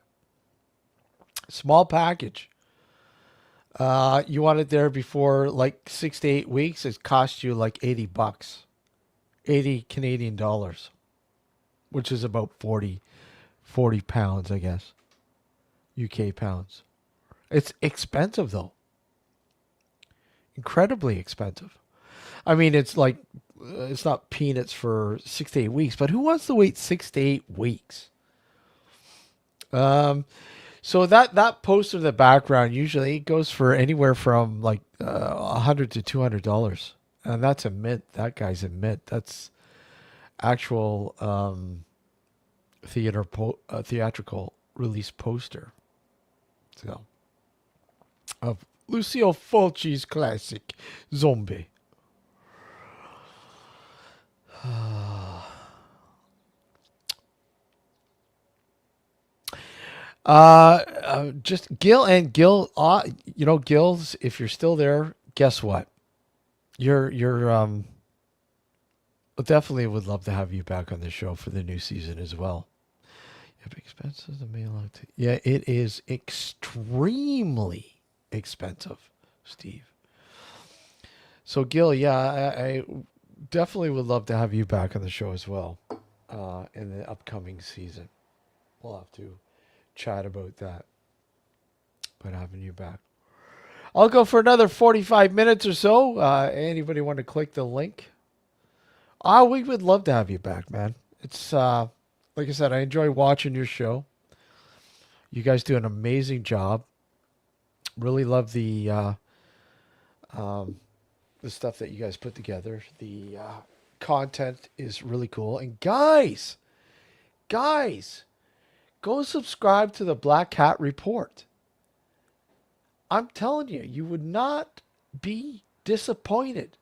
S1: Small package. You want it there before like 6 to 8 weeks. It costs you like $80, 80 Canadian dollars, which is about 40 pounds, I guess. UK pounds. It's expensive though. Incredibly expensive. I mean, it's like it's not peanuts for 6 to 8 weeks, but who wants to wait 6 to 8 weeks? So that poster in the background usually goes for anywhere from like $100 to $200, and that's a mint. That guy's a mint. That's actual theatrical release poster. So of Lucio Fulci's classic Zombie. Just Gil and Gil, Gil's, if you're still there, guess what? You're definitely would love to have you back on the show for the new season as well. You have expenses to mail out to, yeah, it is extremely expensive, Steve. So Gil, yeah, I definitely would love to have you back on the show as well, in the upcoming season. We'll have to chat about that. But having you back. I'll go for another 45 minutes or so. Anybody want to click the link? We would love to have you back, man. It's like I said, I enjoy watching your show. You guys do an amazing job. Really love the stuff that you guys put together. The content is really cool. And guys, go subscribe to the Black Cat Report. I'm telling you, you would not be disappointed.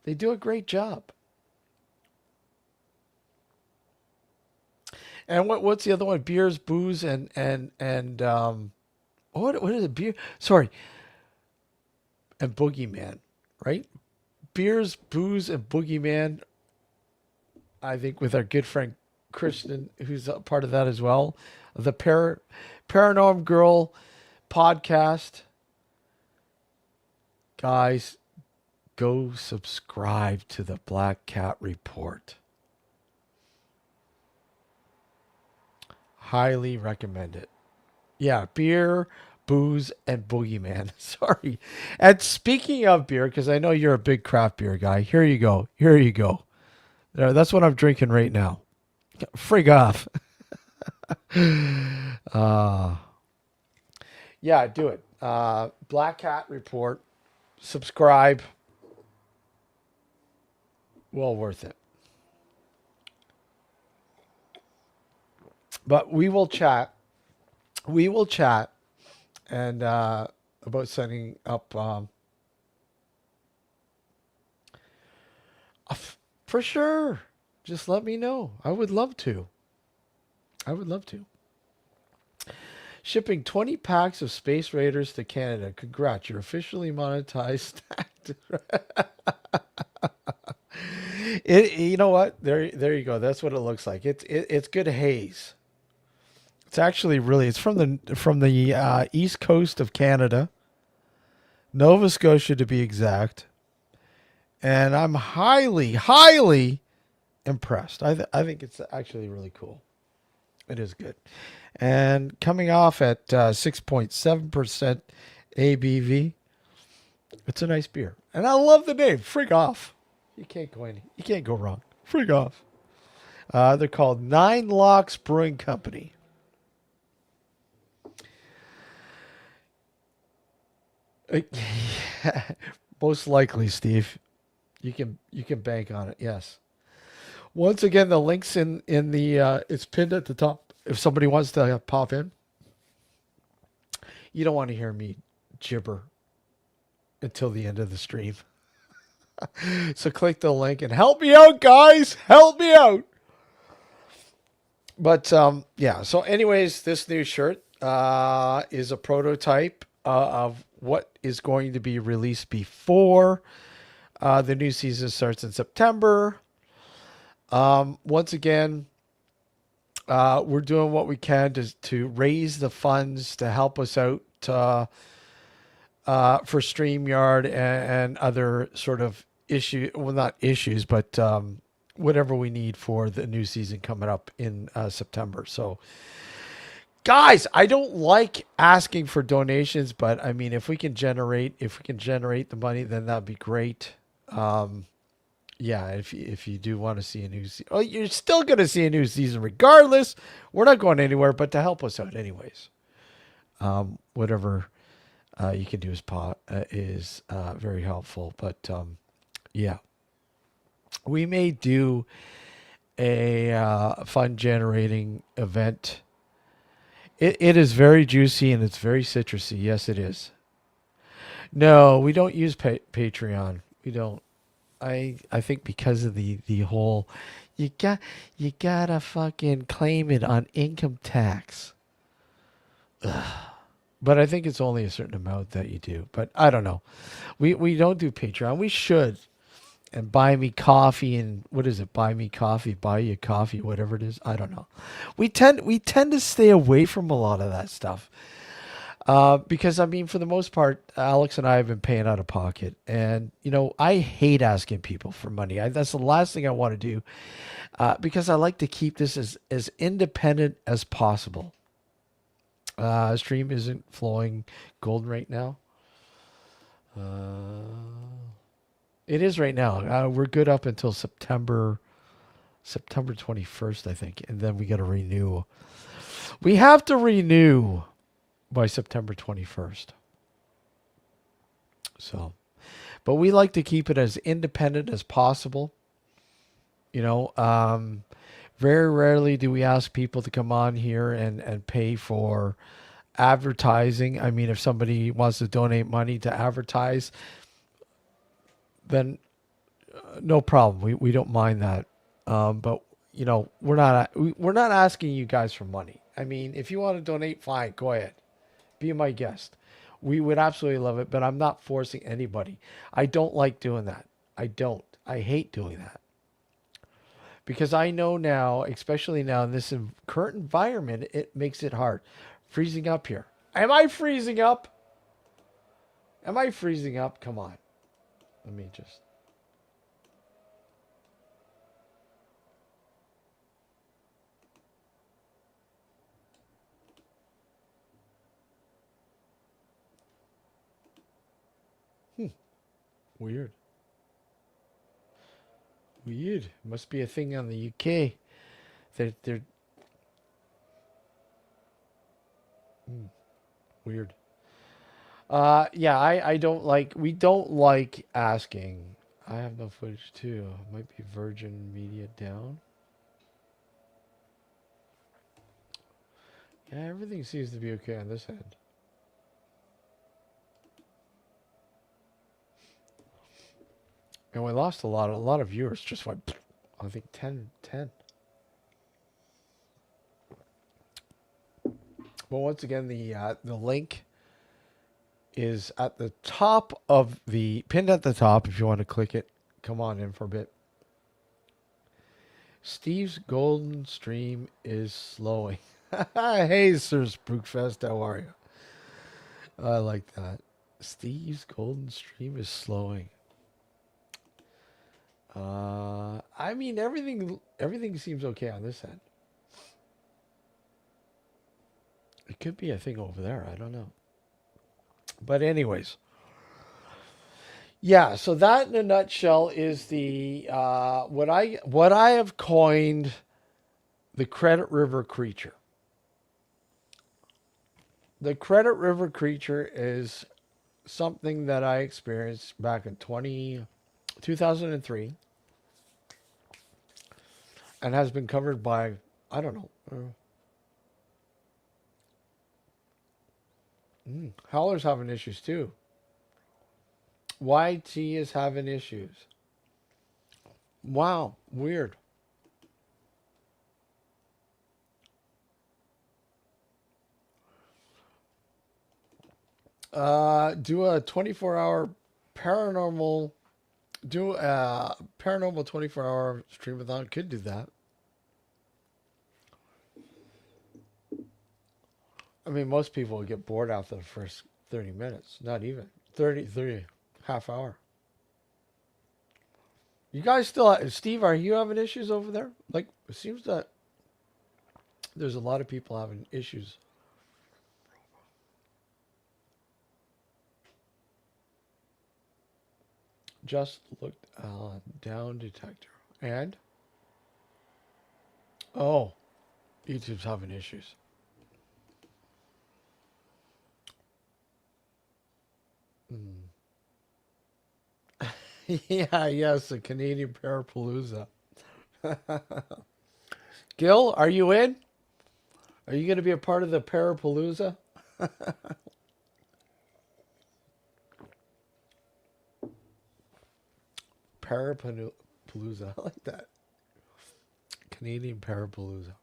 S1: They do a great job. And what's the other one? Beers, booze, and what is it? Beer? Sorry, and Boogeyman, right? Beers, booze, and Boogeyman. I think with our good friend Kristen, who's a part of that as well. The Paranormal Girl podcast. Guys, go subscribe to the Black Cat Report. Highly recommend it. Yeah, beer, booze, and Boogeyman. Sorry. And speaking of beer, because I know you're a big craft beer guy, here you go. Here you go. There, that's what I'm drinking right now. Frig off. Yeah, do it. Black Cat Report. Subscribe. Well worth it. But we will chat. We will chat and about setting up for sure. Just let me know. I would love to. I would love to. Shipping 20 packs of Space Raiders to Canada. Congrats, you're officially monetized. You know what? There you go. That's what it looks like. It's good haze. It's actually really. It's from the east coast of Canada, Nova Scotia to be exact. And I'm highly impressed. I think it's actually really cool. It is good. And coming off at 6.7% ABV, it's a nice beer. And I love the name, Frig Off. You can't go wrong. Frig Off. They're called Nine Locks Brewing Company. Most likely, Steve. You can bank on it. Yes. Once again, the link's in the it's pinned at the top. If somebody wants to pop in, you don't want to hear me gibber until the end of the stream. So click the link and help me out, guys. Help me out. But yeah. So, anyways, this new shirt is a prototype of what is going to be released before the new season starts in September. Once again, we're doing what we can to raise the funds to help us out for StreamYard and other sort of not issues, but whatever we need for the new season coming up in September. So, guys, I don't like asking for donations, but I mean, if we can generate the money, then that'd be great. Yeah, if you do want to see a new season, oh, you're still going to see a new season regardless. We're not going anywhere, but to help us out anyways. Whatever you can do is very helpful. But yeah, we may do a fund generating event. It is very juicy and it's very citrusy. Yes, it is. No, we don't use Patreon. We don't. I think because of the whole you gotta fucking claim it on income tax. Ugh. But I think it's only a certain amount that you do. But I don't know. We don't do Patreon. We should. And buy me coffee and what is it? Buy me coffee, buy you coffee, whatever it is. I don't know. We tend to stay away from a lot of that stuff. Because I mean, for the most part, Alex and I have been paying out of pocket, and you know, I hate asking people for money. That's the last thing I want to do, because I like to keep this as independent as possible. Stream isn't flowing golden right now. It is right now. We're good up until September 21st, I think, and then we got to renew. We have to renew by September 21st. So, but we like to keep it as independent as possible. You know, very rarely do we ask people to come on here and pay for advertising. I mean, if somebody wants to donate money to advertise, then no problem. We don't mind that. But you know, we're not asking you guys for money. I mean, if you want to donate, fine, go ahead, be my guest. We would absolutely love it, but I'm not forcing anybody. I don't like doing that. I don't. I hate doing that. Because I know now, especially now in this current environment, it makes it hard. Freezing up here. Am I freezing up? Am I freezing up? Come on. Let me just. Weird. Weird. Must be a thing on the UK. They're weird. Yeah, I don't like, we don't like asking. I have no footage too. Might be Virgin Media down. Yeah, everything seems to be okay on this end. And we lost a lot of viewers. Just went, I think 10. But once again, the link is at the top of pinned at the top. If you want to click it, come on in for a bit. Steve's golden stream is slowing. Hey, Sir Spookfest, how are you? I like that. Steve's golden stream is slowing. I mean, everything seems okay on this end. It could be a thing over there. I don't know. But anyways, yeah. So that in a nutshell is the what I have coined the Credit River creature. The Credit River creature is something that I experienced back in 2003 and has been covered by, I don't know. Howler's having issues too. YT is having issues. Wow, weird. Do a 24-hour paranormal. Do a paranormal 24-hour streamathon. Could do that. I mean, most people would get bored after the first 30 minutes. Not even. 30, half hour. You guys still... Steve, are you having issues over there? Like, it seems that there's a lot of people having issues. Just looked down detector. And? Oh. YouTube's having issues. Yeah, yes, a Canadian Parapalooza. Gil, are you in? Are you going to be a part of the Parapalooza? Parapalooza, I like that. Canadian Parapalooza.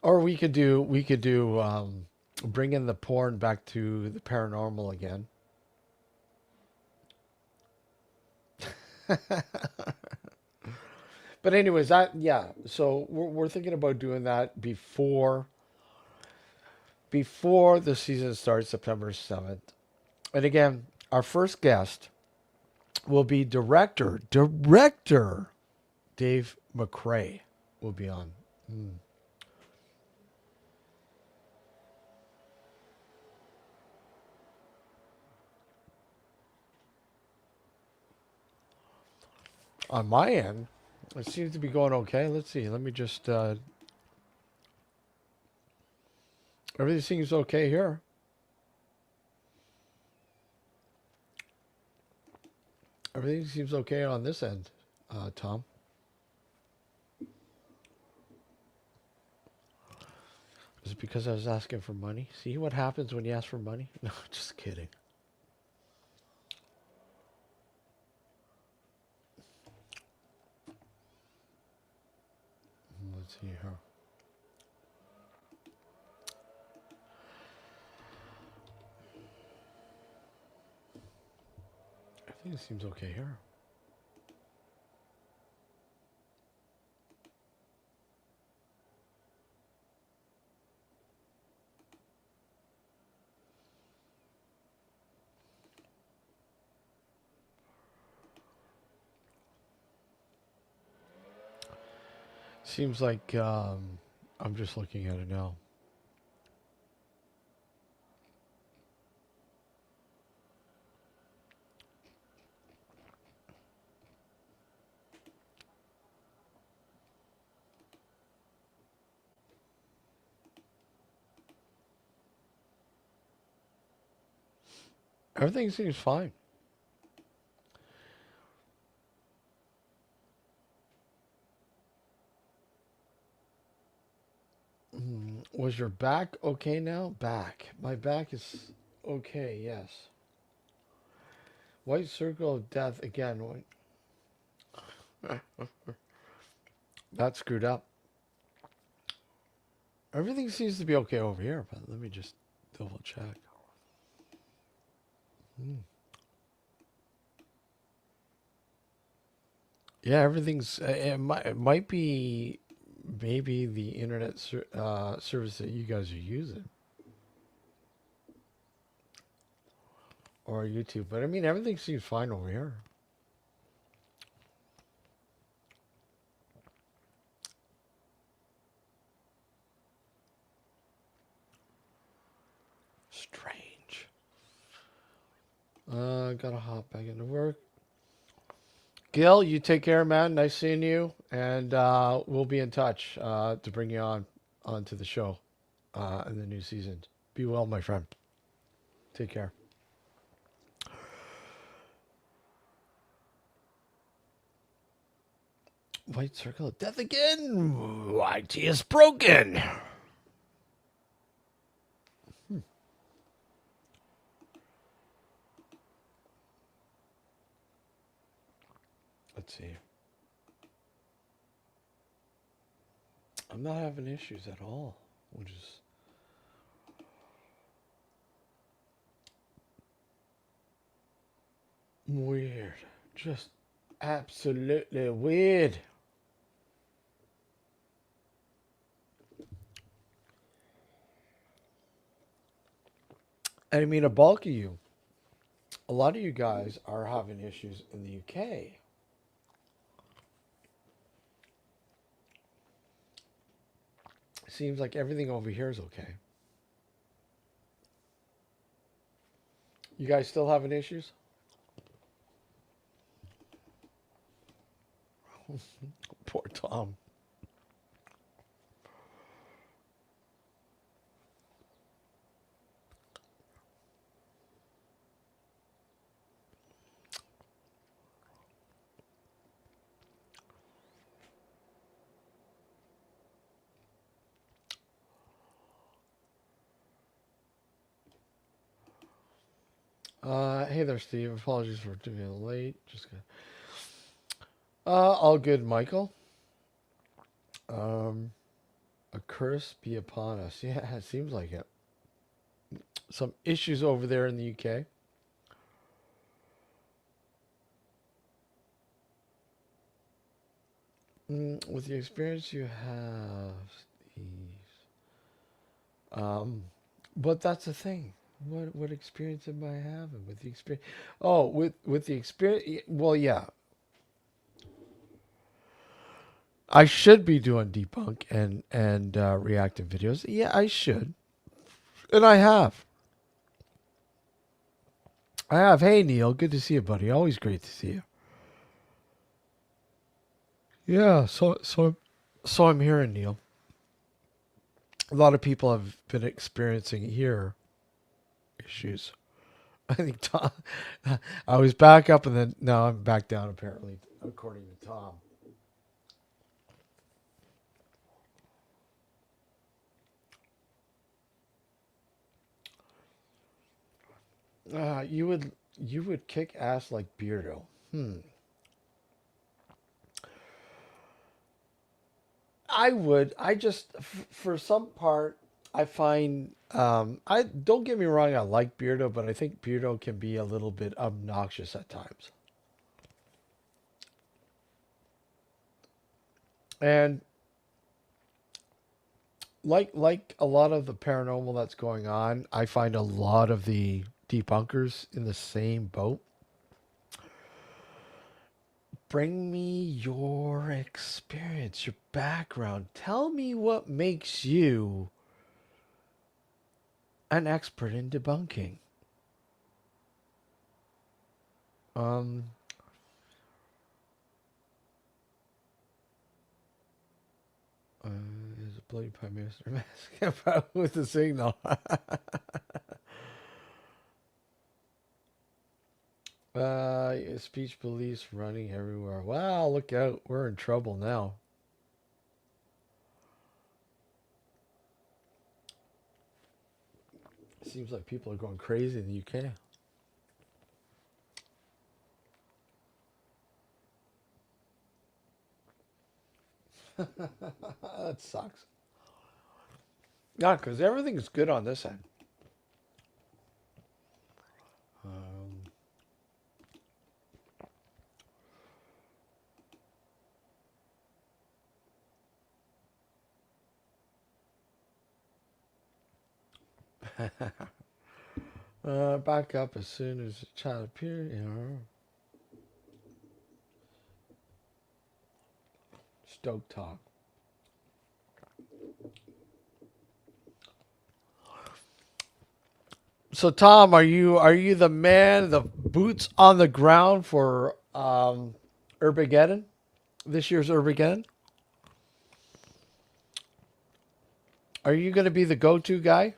S1: Or we could do bring in the porn back to the paranormal again. But anyways, so we're thinking about doing that before the season starts, September 7th. And again, our first guest will be director Dave McRae will be on. On my end, it seems to be going okay. Let's see. Let me just. Everything seems okay here. Everything seems okay on this end, Tom. Is it because I was asking for money? See what happens when you ask for money? No, just kidding. Let's see here. Everything seems okay here. Seems like I'm just looking at it now. Everything seems fine. Was your back okay now? Back. My back is okay, yes. White circle of death again. That's screwed up. Everything seems to be okay over here, but let me just double check. Yeah, everything's. It might be maybe the internet service that you guys are using. Or YouTube. But I mean, everything seems fine over here. Strange. Gotta hop back into work. Gil, you take care, man. Nice seeing you. And we'll be in touch to bring you onto the show in the new season. Be well, my friend. Take care. White circle of death again. IT is broken. Let's see. I'm not having issues at all, which is weird. Just absolutely weird. I mean, a bulk of you, a lot of you guys are having issues in the UK. Seems like everything over here is okay. You guys still having issues? Poor Tom. Hey there, Steve. Apologies for being late. Just good. All good, Michael. A curse be upon us. Yeah, it seems like it. Some issues over there in the UK. With the experience you have, Steve. But that's the thing. What experience am I having with the experience? Oh, with the experience. Well, yeah. I should be doing debunk and reactive videos. Yeah, I should, and I have. I have. Hey, Neil. Good to see you, buddy. Always great to see you. Yeah, so I'm hearing, Neil. A lot of people have been experiencing here issues. I think Tom, I was back up and then now I'm back down apparently, according to Tom. You would kick ass like Beardo. I would. I just for some part I find I don't get me wrong. I like Beardo, but I think Beardo can be a little bit obnoxious at times. And like a lot of the paranormal that's going on, I find a lot of the debunkers in the same boat. Bring me your experience, your background. Tell me what makes you an expert in debunking. Um, is a bloody prime minister mask with the signal? Speech police running everywhere. Wow, look out. We're in trouble now. Seems like people are going crazy in the UK. That sucks. Yeah, because everything's good on this end. Back up as soon as the child appears. Stoke talk. So Tom, are you the man, the boots on the ground for Urbageddon? This year's Urbageddon? Are you going to be the go-to guy?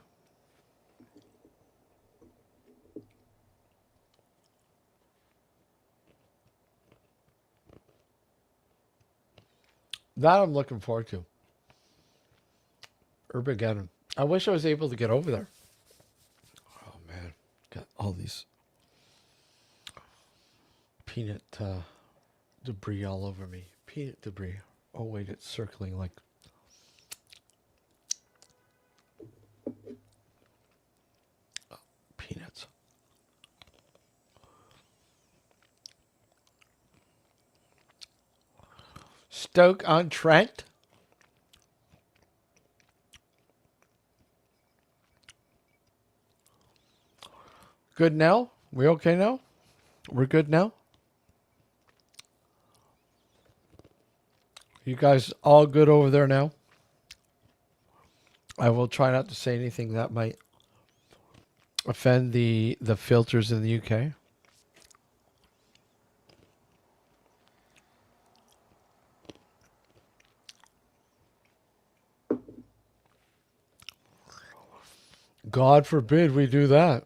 S1: That I'm looking forward to. Urbageddon. I wish I was able to get over there. Oh man, got all these peanut debris all over me. Peanut debris. Oh wait, it's circling like peanuts. Stoke-on-Trent. Good now? We okay now? We're good now? You guys all good over there now? I will try not to say anything that might offend the filters in the UK. God forbid we do that.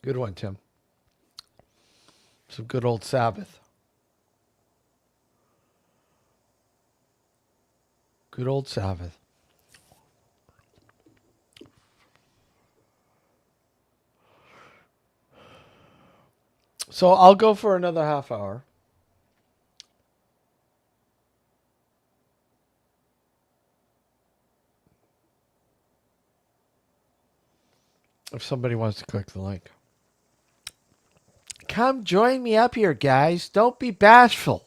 S1: Good one, Tim. Some good old Sabbath. Good old Sabbath. So I'll go for another half hour. If somebody wants to click the link. Come join me up here, guys. Don't be bashful.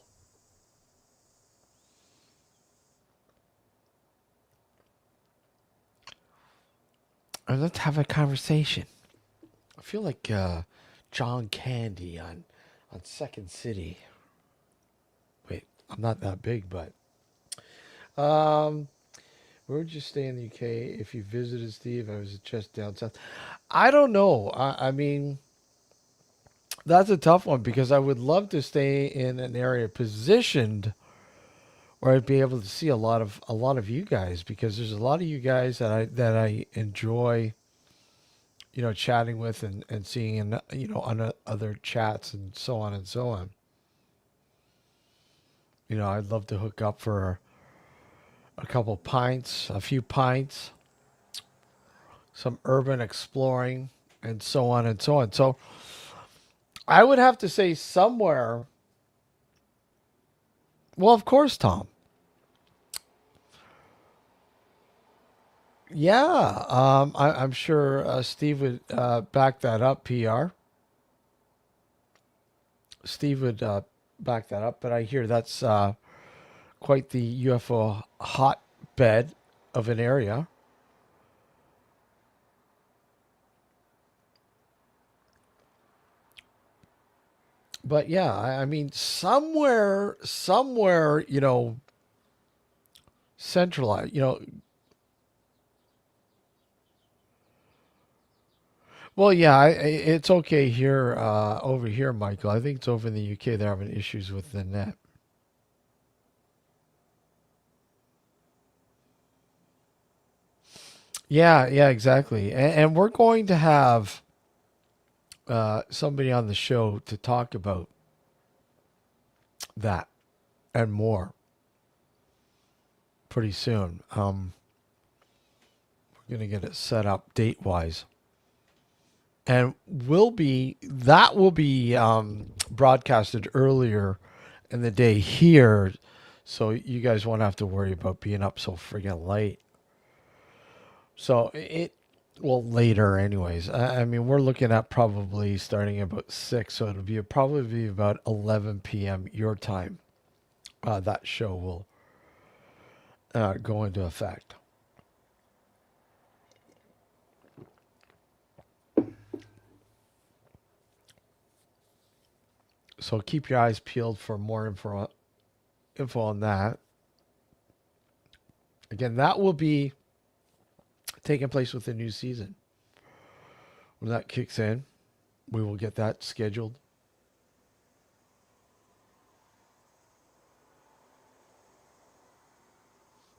S1: And let's have a conversation. I feel like John Candy on on Second City. Wait, I'm not that big, but um, where would you stay in the UK if you visited Steve? I was just down south. I don't know. I mean, that's a tough one because I would love to stay in an area positioned where I'd be able to see a lot of you guys because there's a lot of you guys that I enjoy, chatting with and seeing in on other chats and so on and so on. I'd love to hook up for a couple pints, a few pints, some urban exploring, and so on and so on. So I would have to say somewhere. Well, of course, Tom. Yeah, I'm sure Steve would back that up. PR. Steve would back that up, but I hear that's quite the UFO hotbed of an area. But yeah, I mean, somewhere, centralized. Well, yeah, it's okay here, over here, Michael. I think it's over in the UK. They're having issues with the net. Yeah, yeah, exactly. And we're going to have somebody on the show to talk about that and more pretty soon. We're going to get it set up date wise. And will be broadcasted earlier in the day here, so you guys won't have to worry about being up so friggin' late. So well, later anyways. I mean, we're looking at probably starting about 6, so it'll probably be about 11 p.m. your time. That show will go into effect. So keep your eyes peeled for more info on that. Again, that will be taking place with the new season. When that kicks in, we will get that scheduled.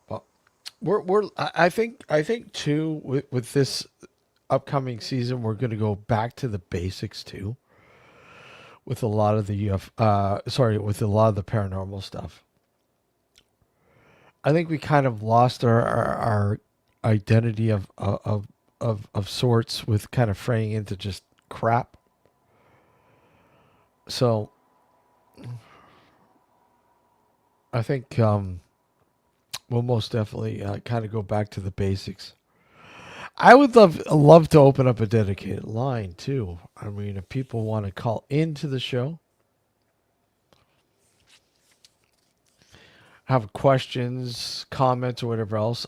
S1: But I think too with this upcoming season we're going to go back to the basics too with a lot of the with a lot of the paranormal stuff. I think we kind of lost our identity of sorts with kind of fraying into just crap. So I think we'll most definitely kind of go back to the basics. I would love to open up a dedicated line too. I mean, if people want to call into the show, have questions, comments, or whatever else,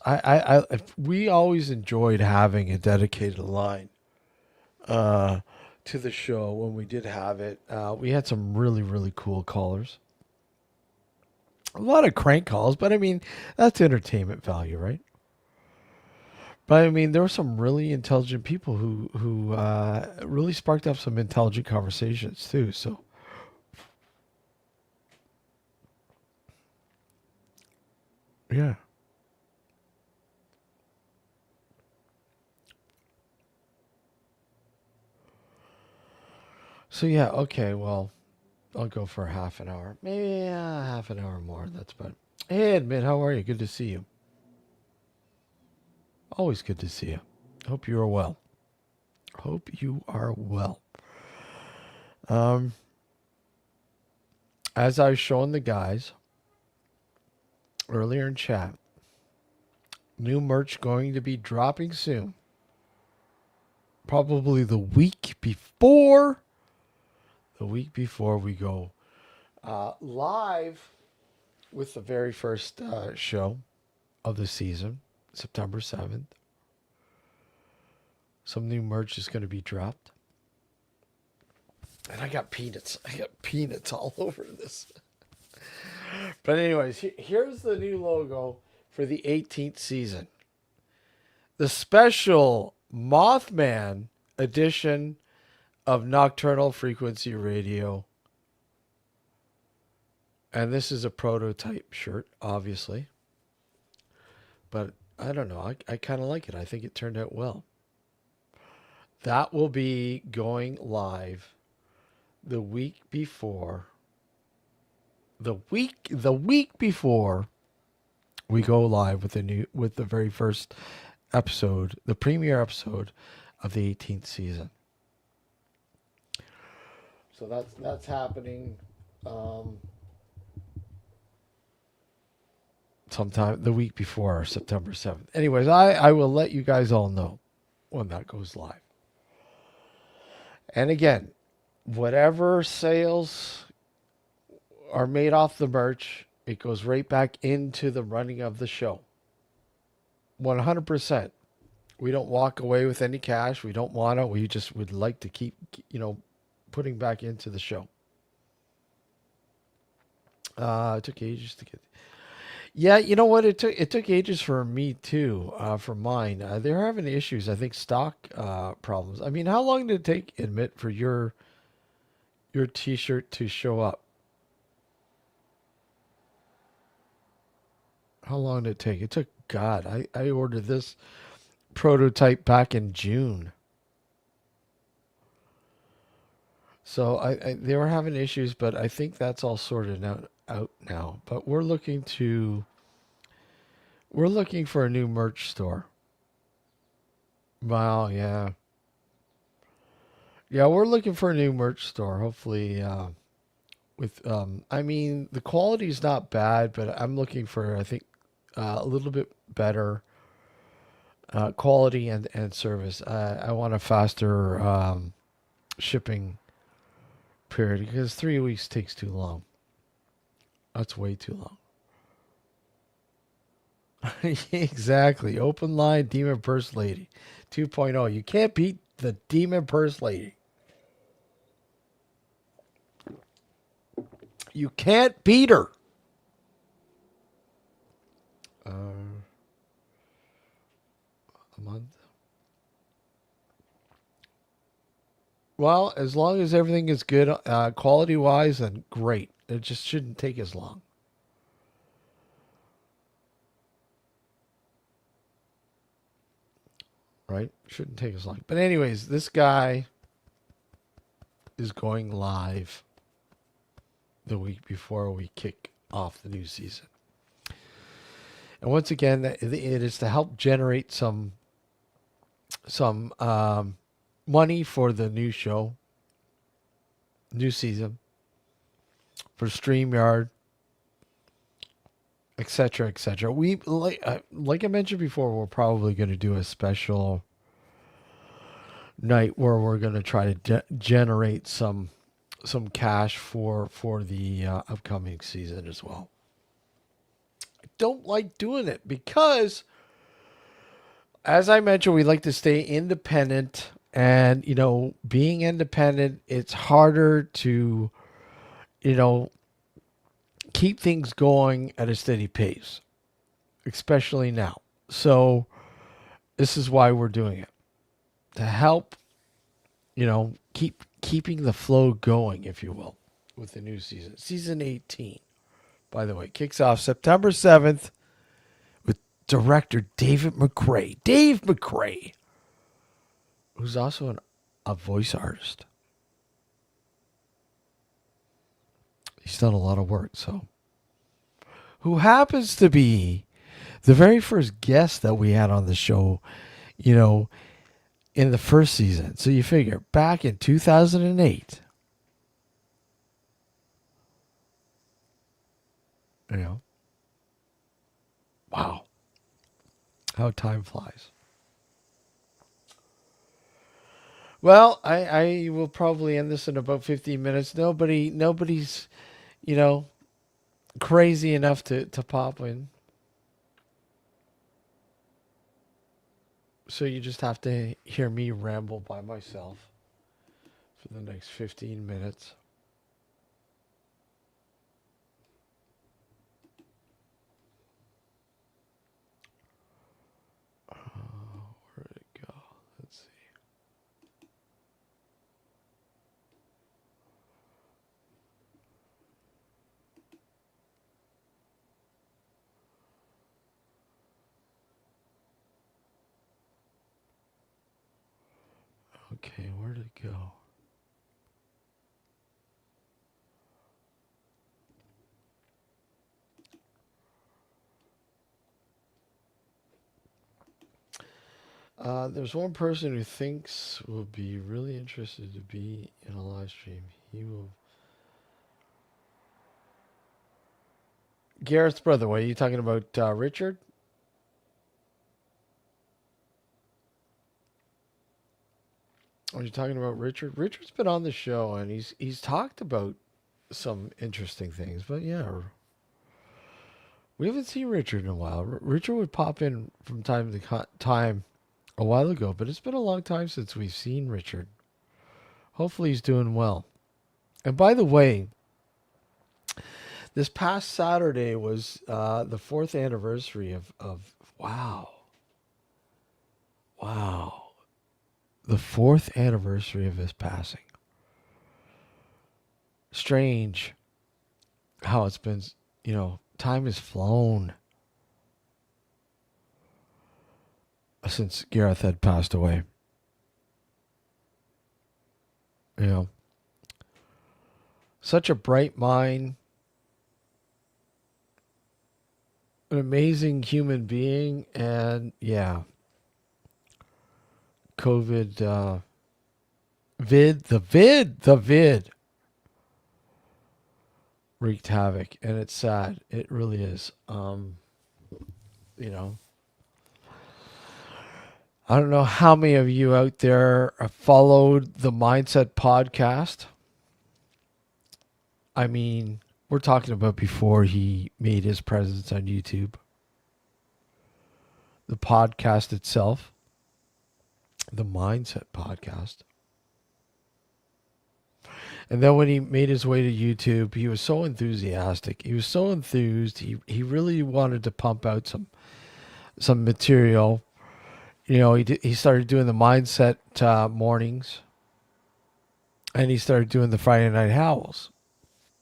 S1: we always enjoyed having a dedicated line to the show when we did have it. We had some really really cool callers, a lot of crank calls, but I mean that's entertainment value, right? But I mean, there were some really intelligent people who really sparked up some intelligent conversations too. So yeah. So yeah. Okay. Well, I'll go for half an hour, maybe half an hour more. That's about. Hey, Admit, how are you? Good to see you. Always good to see you. Hope you are well. Hope you are well. Um, as I was showing the guys earlier in chat, new merch going to be dropping soon. Probably the week before. The week before we go live with the very first show of the season, September 7th. Some new merch is going to be dropped. And I got peanuts. I got peanuts all over this. But anyways, here's the new logo for the 18th season. The special Mothman edition of Nocturnal Frequency Radio. And this is a prototype shirt, obviously. But I don't know. I kind of like it. I think it turned out well. That will be going live the week before. The week before we go live with the very first episode, the premiere episode of the 18th season. So that's happening sometime the week before, September 7th. Anyways, I will let you guys all know when that goes live. And again, whatever sales are made off the merch, it goes right back into the running of the show. 100%. We don't walk away with any cash. We don't want to. We just would like to keep, putting back into the show. It took ages to get. Yeah, you know what? It took ages for me too. For mine, they're having issues. I think stock problems. I mean, how long did it take, admit, for your T-shirt to show up? How long did it take? It took, God, I ordered this prototype back in June. So they were having issues, but I think that's all sorted out now. But we're looking for a new merch store. Wow, yeah. Yeah, we're looking for a new merch store. Hopefully, I mean, the quality is not bad, but I'm looking for, I think, a little bit better quality and service. I want a faster shipping period because 3 weeks takes too long. That's way too long. Exactly. Open line Demon Purse Lady 2.0. You can't beat the Demon Purse Lady. You can't beat her. A month. Well, as long as everything is good quality wise, then great. It just shouldn't take as long. Right? Shouldn't take as long. But anyways, this guy is going live the week before we kick off the new season. And once again, it is to help generate some money for the new show, new season, for StreamYard, etc., etc. We like I mentioned before, we're probably going to do a special night where we're going to try to generate some cash for the upcoming season as well. I don't like doing it because, as I mentioned, we like to stay independent, and being independent, it's harder to keep things going at a steady pace, especially now. So this is why we're doing it, to help, keeping the flow going, if you will, with the new season. Season 18, by the way, kicks off September 7th with director David McRae. Dave McRae, who's also a voice artist. He's done a lot of work, so. Who happens to be the very first guest that we had on the show, in the first season. So you figure, back in 2008, wow, how time flies. Well, I will probably end this in about 15 minutes. Nobody's, crazy enough to pop in. So you just have to hear me ramble by myself for the next 15 minutes. Where did it go? Let's see. Okay, where did it go? There's one person who thinks will be really interested to be in a live stream. He will. Garrett's brother. What are you talking about, Richard? Are you talking about Richard? Richard's been on the show and he's talked about some interesting things. But yeah, we haven't seen Richard in a while. Richard would pop in from time to time a while ago, but it's been a long time since we've seen Richard. Hopefully he's doing well. And by the way, this past Saturday was the 4th anniversary of wow. The 4th anniversary of his passing. Strange how it's been, time has flown since Gareth had passed away. Such a bright mind, an amazing human being, and yeah, COVID, the vid wreaked havoc, and it's sad. It really is. I don't know how many of you out there have followed the Mindset podcast. I mean, we're talking about before he made his presence on YouTube. The podcast itself, the Mindset podcast. And then when he made his way to YouTube, he was so enthusiastic. He was so enthused. He really wanted to pump out some material. He started doing the Mindset mornings. And he started doing the Friday Night Howls.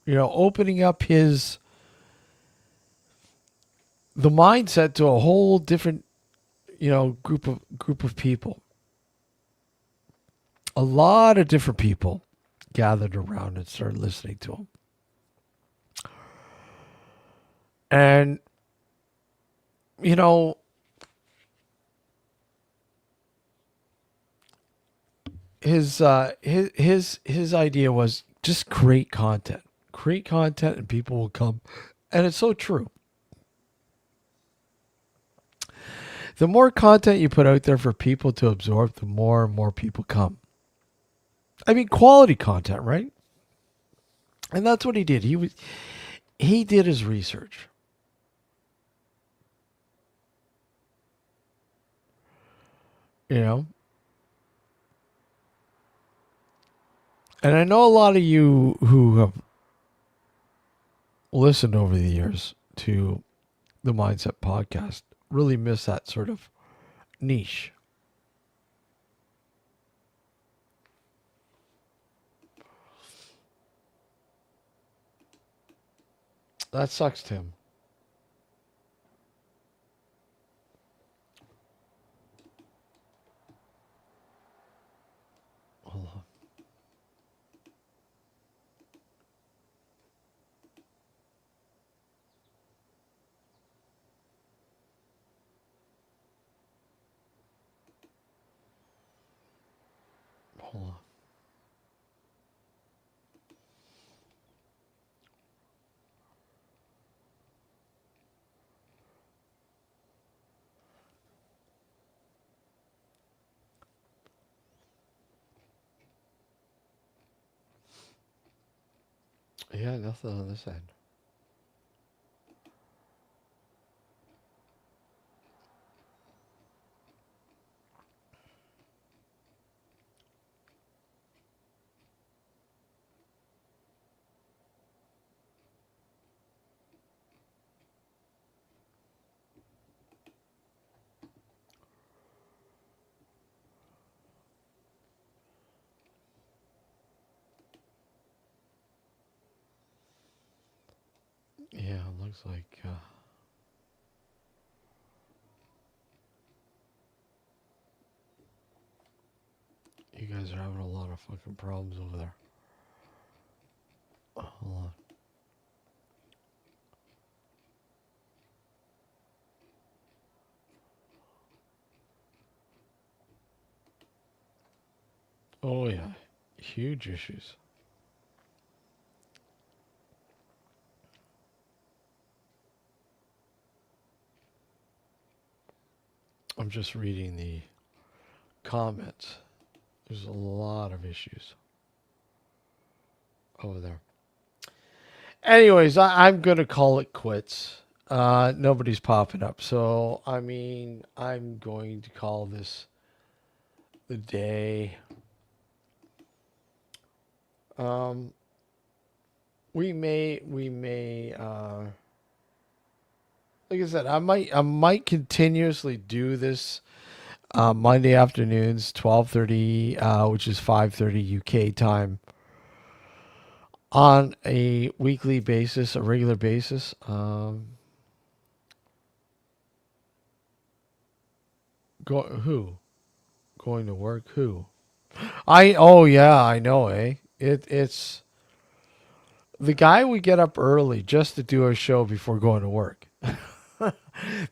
S1: Opening up the mindset to a whole different, group of people. A lot of different people gathered around and started listening to him. And, his idea was just create content and people will come. And it's so true. The more content you put out there for people to absorb, the more and more people come. I mean, quality content, right? And that's what he did. He did his research. And I know a lot of you who have listened over the years to the Mindset podcast really miss that sort of niche. That sucks, Tim. Hold on. Hold on. Yeah, nothing on this end. Yeah, it looks like. You guys are having a lot of fucking problems over there. Hold on. Oh yeah, huge issues. I'm just reading the comments. There's a lot of issues over there. Anyways, I'm gonna call it quits. Nobody's popping up, so I mean, I'm going to call this the day. Um, we may, like I said, I might continuously do this Monday afternoons, 12:30, which is 5:30 UK time, on a weekly basis, a regular basis. Who going to work? Who? Oh yeah, I know, eh? It's the guy would get up early just to do a show before going to work.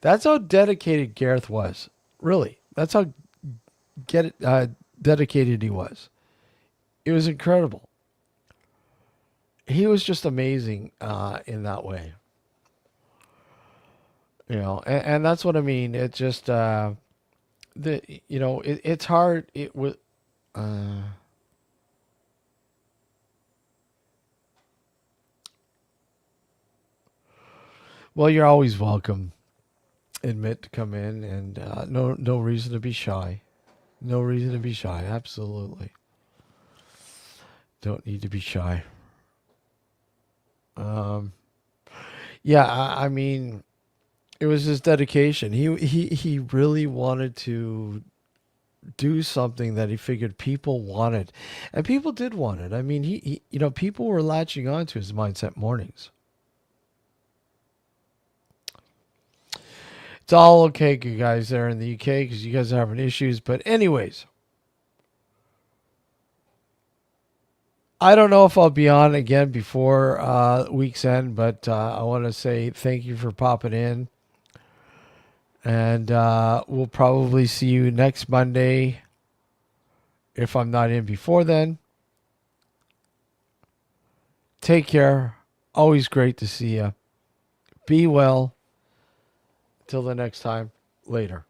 S1: That's how dedicated Gareth was. Really, that's how dedicated he was. It was incredible. He was just amazing in that way. You know, and that's what I mean. It just it's hard. It was. Uh, well, you're always welcome. Admit to come in, and no reason to be shy. No reason to be shy. Absolutely, don't need to be shy. Um, yeah, I mean, it was his dedication. He really wanted to do something that he figured people wanted, and people did want it. I mean, people were latching on to his mindset mornings. It's all okay, you guys there in the UK, because you guys are having issues. But anyways, I don't know if I'll be on again before week's end, but I want to say thank you for popping in. And we'll probably see you next Monday if I'm not in before then. Take care. Always great to see you. Be well. Till the next time. Later.